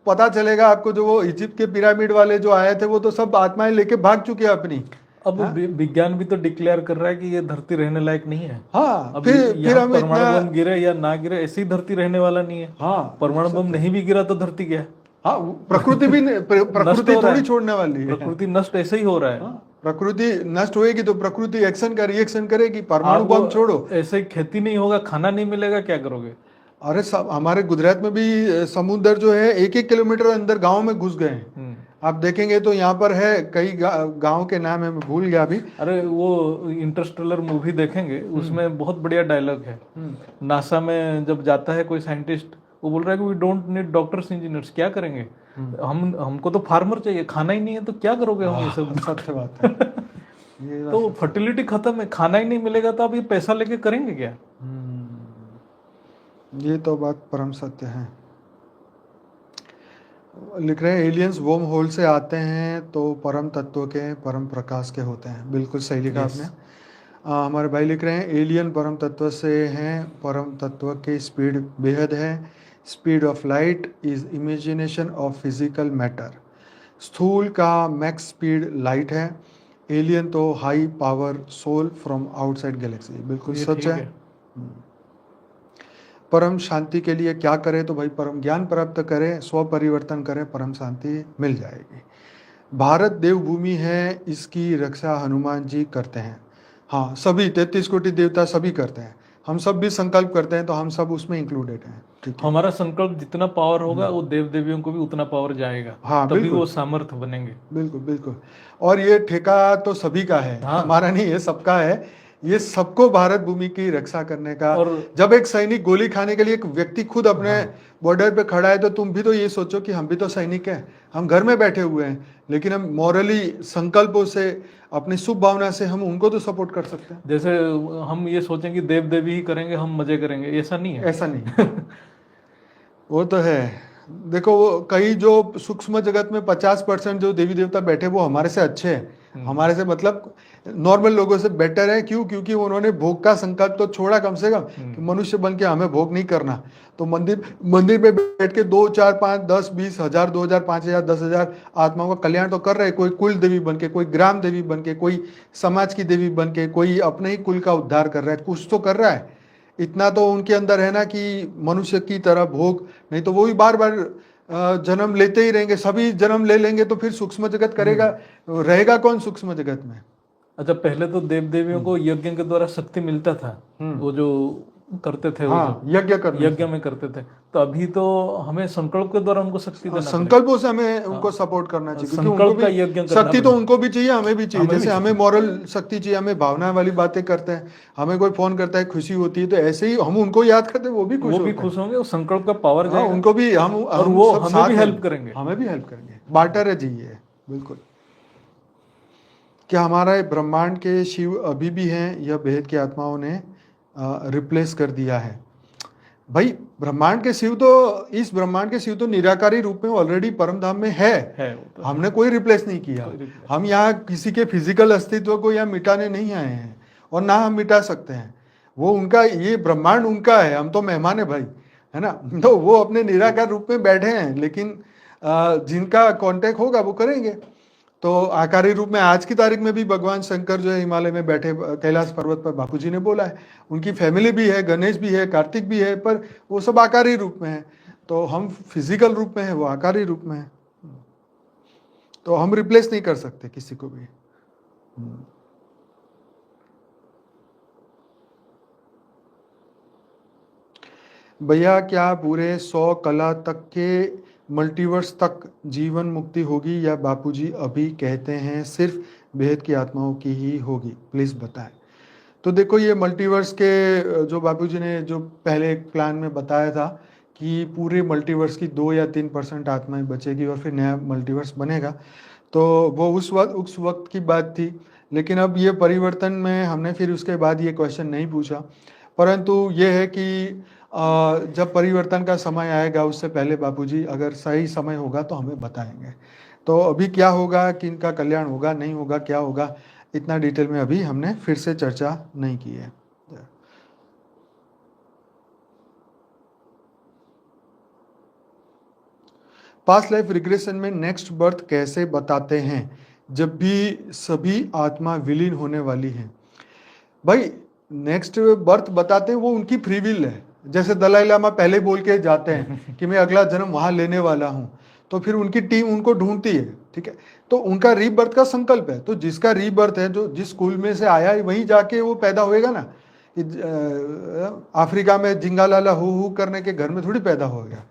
पता चलेगा आपको। जो वो इजिप्ट के पिरामिड वाले जो आए थे वो तो सब आत्माएं लेके भाग चुके हैं अपनी। अब विज्ञान भी तो डिक्लेयर कर रहा है कि ये धरती रहने लायक नहीं है। हाँ, अब फिर यहाँ हम परमाणु इतना, बम गिरे या ना गिरे, ऐसी धरती रहने वाला नहीं है। हाँ, परमाणु बम नहीं भी गिरा तो धरती क्या है? हाँ, प्रकृति भी प्रकृति हो रहा थोड़ी है। छोड़ने वाली है। प्रकृति नष्ट ऐसे ही हो रहा है। प्रकृति नष्ट होएगी तो प्रकृति एक्शन का रिएक्शन करेगी। परमाणु बम छोड़ो, ऐसे ही खेती नहीं होगा, खाना नहीं मिलेगा, क्या करोगे? अरे सब हमारे गुजरात में भी समुद्र जो है 1-1 किलोमीटर अंदर गांव में घुस गए हैं। आप देखेंगे तो यहाँ पर है कई गांव के नाम है, मैं भूल गया अभी। अरे वो इंटरस्टेलर मूवी देखेंगे, उसमें बहुत बढ़िया डायलॉग है। नासा में जब जाता है कोई साइंटिस्ट, वो बोल रहा है कि we don't need doctors engineers, क्या करेंगे हमको तो फार्मर चाहिए, खाना ही नहीं है तो क्या करोगे हम ये सब। सत्य बात है। तो फर्टिलिटी खत्म है, खाना ही नहीं मिलेगा तो आप ये पैसा लेके करेंगे क्या? ये तो बात परम सत्य है। लिख रहे हैं एलियंस वोम होल से आते हैं तो परम तत्व के, परम प्रकाश के होते हैं। बिल्कुल सही लिखा आपने। हमारे भाई लिख रहे हैं एलियन परम तत्व से हैं, परम तत्व की स्पीड बेहद है। Speed of light is imagination of physical matter. स्थूल का मैक्स स्पीड लाइट है। एलियन तो high power soul from outside galaxy. बिल्कुल सच है। परम शांति के लिए क्या करें, तो भाई परम ज्ञान प्राप्त करें, स्व परिवर्तन करें, परम शांति मिल जाएगी। भारत देवभूमि है, इसकी रक्षा हनुमान जी करते हैं। हाँ, सभी 33 कोटि देवता सभी करते हैं। हम सब भी संकल्प करते हैं तो हम सब उसमें इंक्लूडेड हैं। ठीक है, हमारा संकल्प जितना पावर होगा वो देव देवियों को भी उतना पावर जाएगा। हाँ, तभी वो सामर्थ्य बनेंगे। बिल्कुल बिल्कुल। और ये ठेका तो सभी का है, हमारा नहीं है, सबका है। ये सबको भारत भूमि की रक्षा करने का। और जब एक सैनिक गोली खाने के लिए एक व्यक्ति खुद अपने बॉर्डर पे खड़ा है तो तुम भी तो ये सोचो कि हम भी तो सैनिक हैं। हम घर में बैठे हुए हैं लेकिन हम मॉरली संकल्पों से, अपनी शुभ भावना से हम उनको तो सपोर्ट कर सकते हैं। जैसे हम ये सोचें कि देव देवी ही करेंगे, हम मजे करेंगे, ऐसा नहीं है। ऐसा नहीं। वो तो है। देखो वो कई जो सूक्ष्म जगत में 50% जो देवी देवता बैठे वो हमारे से अच्छे हैं। हमारे से मतलब नॉर्मल लोगों से बेटर है। क्यों? क्योंकि उन्होंने भोग का संकल्प तो छोड़ा कम से कम, कि मनुष्य बन के हमें भोग नहीं करना। तो मंदिर में बैठ के 2, 4, 5, 10, 20 हजार, 2000, 5000, 10,000 आत्माओं का कल्याण तो कर रहे हैं। कोई कुल देवी बन के, कोई ग्राम देवी बन के, कोई समाज की देवी बन के, कोई अपने ही कुल का उद्धार कर रहा है, कुछ तो कर रहा है। इतना तो उनके अंदर है ना कि मनुष्य की तरह भोग, नहीं तो वो भी बार बार जन्म लेते ही रहेंगे। सभी जन्म ले लेंगे तो फिर सूक्ष्म जगत करेगा, रहेगा कौन सूक्ष्म जगत में? अच्छा, पहले तो देव देवियों को यज्ञ के द्वारा शक्ति मिलता था, वो जो करते थे, हाँ, यज्ञ में करते थे। तो अभी तो हमें संकल्प के द्वारा उनको शक्ति देना, संकल्पों से हमें उनको सपोर्ट करना चाहिए। क्योंकि उनको संकल्प का भी यज्ञ शक्ति तो उनको भी चाहिए, हमें भी चाहिए। जैसे हमें मॉरल शक्ति चाहिए, हमें भावना वाली बातें करते हैं, हमें कोई फोन करता है खुशी होती है, तो ऐसे ही हम उनको याद करते हैं, वो भी खुश होंगे। वो संकल्प का पावर जाएगा, उनको भी हम वो हमें भी हेल्प करेंगे, हमें भी हेल्प करेंगे। बार्टर है जी ये। बिल्कुल। क्या हमारा ब्रह्मांड के शिव अभी भी हैं, यह भेद की आत्माओं ने रिप्लेस कर दिया है? भाई ब्रह्मांड के शिव तो, इस ब्रह्मांड के शिव तो निराकारी रूप में ऑलरेडी परम धाम में है तो हमने कोई रिप्लेस नहीं किया। हम यहाँ किसी के फिजिकल अस्तित्व को यहाँ मिटाने नहीं आए हैं और ना हम मिटा सकते हैं। वो उनका, ये ब्रह्मांड उनका है, हम तो मेहमान है भाई, है ना। तो वो अपने निराकार रूप में बैठे हैं, लेकिन जिनका कांटेक्ट होगा वो करेंगे। तो आकारी रूप में आज की तारीख में भी भगवान शंकर जो है हिमालय में बैठे कैलाश पर्वत पर, बापूजी ने बोला है, उनकी फैमिली भी है, गणेश भी है, कार्तिक भी है, पर वो सब आकारी रूप में है। तो हम फिजिकल रूप में है, वो आकारी रूप में है। तो हम रिप्लेस नहीं कर सकते किसी को भी। भैया क्या पूरे 100 कला तक के मल्टीवर्स तक जीवन मुक्ति होगी, या बापूजी अभी कहते हैं सिर्फ बेहद की आत्माओं की ही होगी? प्लीज बताएं। तो देखो ये मल्टीवर्स के जो बापूजी ने जो पहले एक प्लान में बताया था कि पूरे मल्टीवर्स की 2 या 3% आत्माएं बचेगी और फिर नया मल्टीवर्स बनेगा, तो वो उस वक्त की बात थी। लेकिन अब ये परिवर्तन में हमने फिर उसके बाद ये क्वेश्चन नहीं पूछा, परंतु ये है कि जब परिवर्तन का समय आएगा उससे पहले बापूजी अगर सही समय होगा तो हमें बताएंगे। तो अभी क्या होगा, किनका कल्याण होगा नहीं होगा, क्या होगा, इतना डिटेल में अभी हमने फिर से चर्चा नहीं की है। पास्ट लाइफ रिग्रेशन में नेक्स्ट बर्थ कैसे बताते हैं जब भी सभी आत्मा विलीन होने वाली है? भाई नेक्स्ट बर्थ बताते हैं वो उनकी फ्री विल है। जैसे दलाई लामा पहले बोल के जाते हैं कि मैं अगला जन्म वहां लेने वाला हूं, तो फिर उनकी टीम उनको ढूंढती है, ठीक है, तो उनका रीबर्थ का संकल्प है। तो जिसका रीबर्थ है, जो जिस स्कूल में से आया है वहीं जाके वो पैदा होएगा ना। अफ्रीका में जिंगालाला हु करने के घर में थोड़ी पैदा हो गया।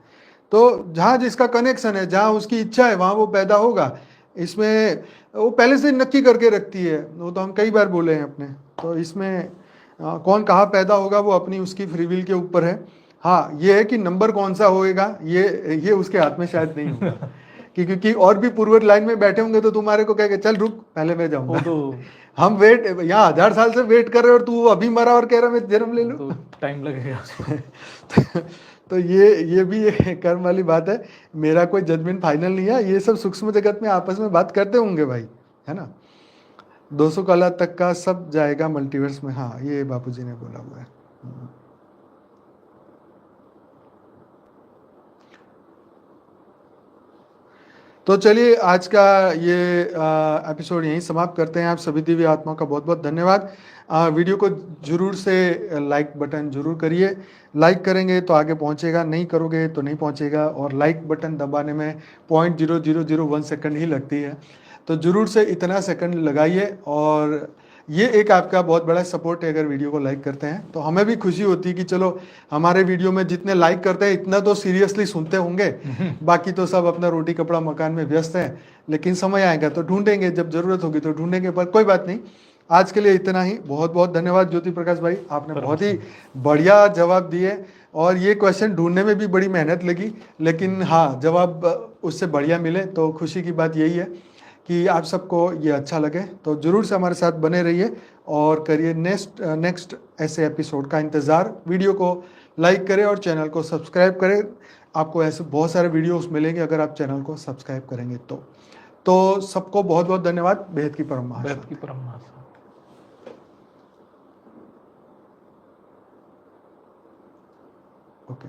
तो जहाँ जिसका कनेक्शन है, जहाँ उसकी इच्छा है वहां वो पैदा होगा। इसमें वो पहले से नक्की करके रखती है, वो तो हम कई बार बोले हैं अपने। तो इसमें कौन कहाँ पैदा होगा वो अपनी उसकी फ्री विल के ऊपर है। हाँ ये है कि नंबर कौन सा होएगा ये उसके हाथ में शायद नहीं होगा क्योंकि और भी पूर्व लाइन में बैठे होंगे तो तुम्हारे को कहेंगे चल रुक पहले मैं जाऊंगा। तो हम वेट यहाँ 1000 साल से वेट कर रहे हो और तू अभी मरा और कह रहा मैं जन्म ले लूं, तो टाइम लगेगा। तो ये भी एक कर्म वाली बात है। मेरा कोई जजमेंट फाइनल नहीं है, ये सब सूक्ष्म जगत में आपस में बात करते होंगे भाई, है ना। 200 कला तक का सब जाएगा मल्टीवर्स में, हाँ ये बापूजी ने बोला हुआ है। तो चलिए आज का ये एपिसोड यहीं समाप्त करते हैं। आप सभी दिव्य आत्माओं का बहुत बहुत धन्यवाद। वीडियो को जरूर से लाइक बटन जरूर करिए। लाइक करेंगे तो आगे पहुंचेगा, नहीं करोगे तो नहीं पहुंचेगा। और लाइक बटन दबाने में 0.0001 सेकंड ही लगती है, तो जरूर से इतना सेकंड लगाइए। और ये एक आपका बहुत बड़ा सपोर्ट है, अगर वीडियो को लाइक करते हैं तो हमें भी खुशी होती है कि चलो हमारे वीडियो में जितने लाइक करते हैं इतना तो सीरियसली सुनते होंगे, बाकी तो सब अपना रोटी कपड़ा मकान में व्यस्त हैं। लेकिन समय आएगा तो ढूंढेंगे, जब जरूरत होगी तो ढूंढेंगे, पर कोई बात नहीं। आज के लिए इतना ही। बहुत बहुत धन्यवाद ज्योति प्रकाश भाई, आपने बहुत ही बढ़िया जवाब दिए। और ये क्वेश्चन ढूंढने में भी बड़ी मेहनत लगी, लेकिन हाँ जवाब उससे बढ़िया मिले तो खुशी की बात यही है कि आप सबको ये अच्छा लगे। तो जरूर से हमारे साथ बने रहिए और करिए नेक्स्ट ऐसे एपिसोड का इंतज़ार। वीडियो को लाइक करें और चैनल को सब्सक्राइब करें। आपको ऐसे बहुत सारे वीडियोस मिलेंगे अगर आप चैनल को सब्सक्राइब करेंगे तो सबको बहुत बहुत धन्यवाद। बेहद की परम महाशांति। बेहद की परम महाशांति। ओके।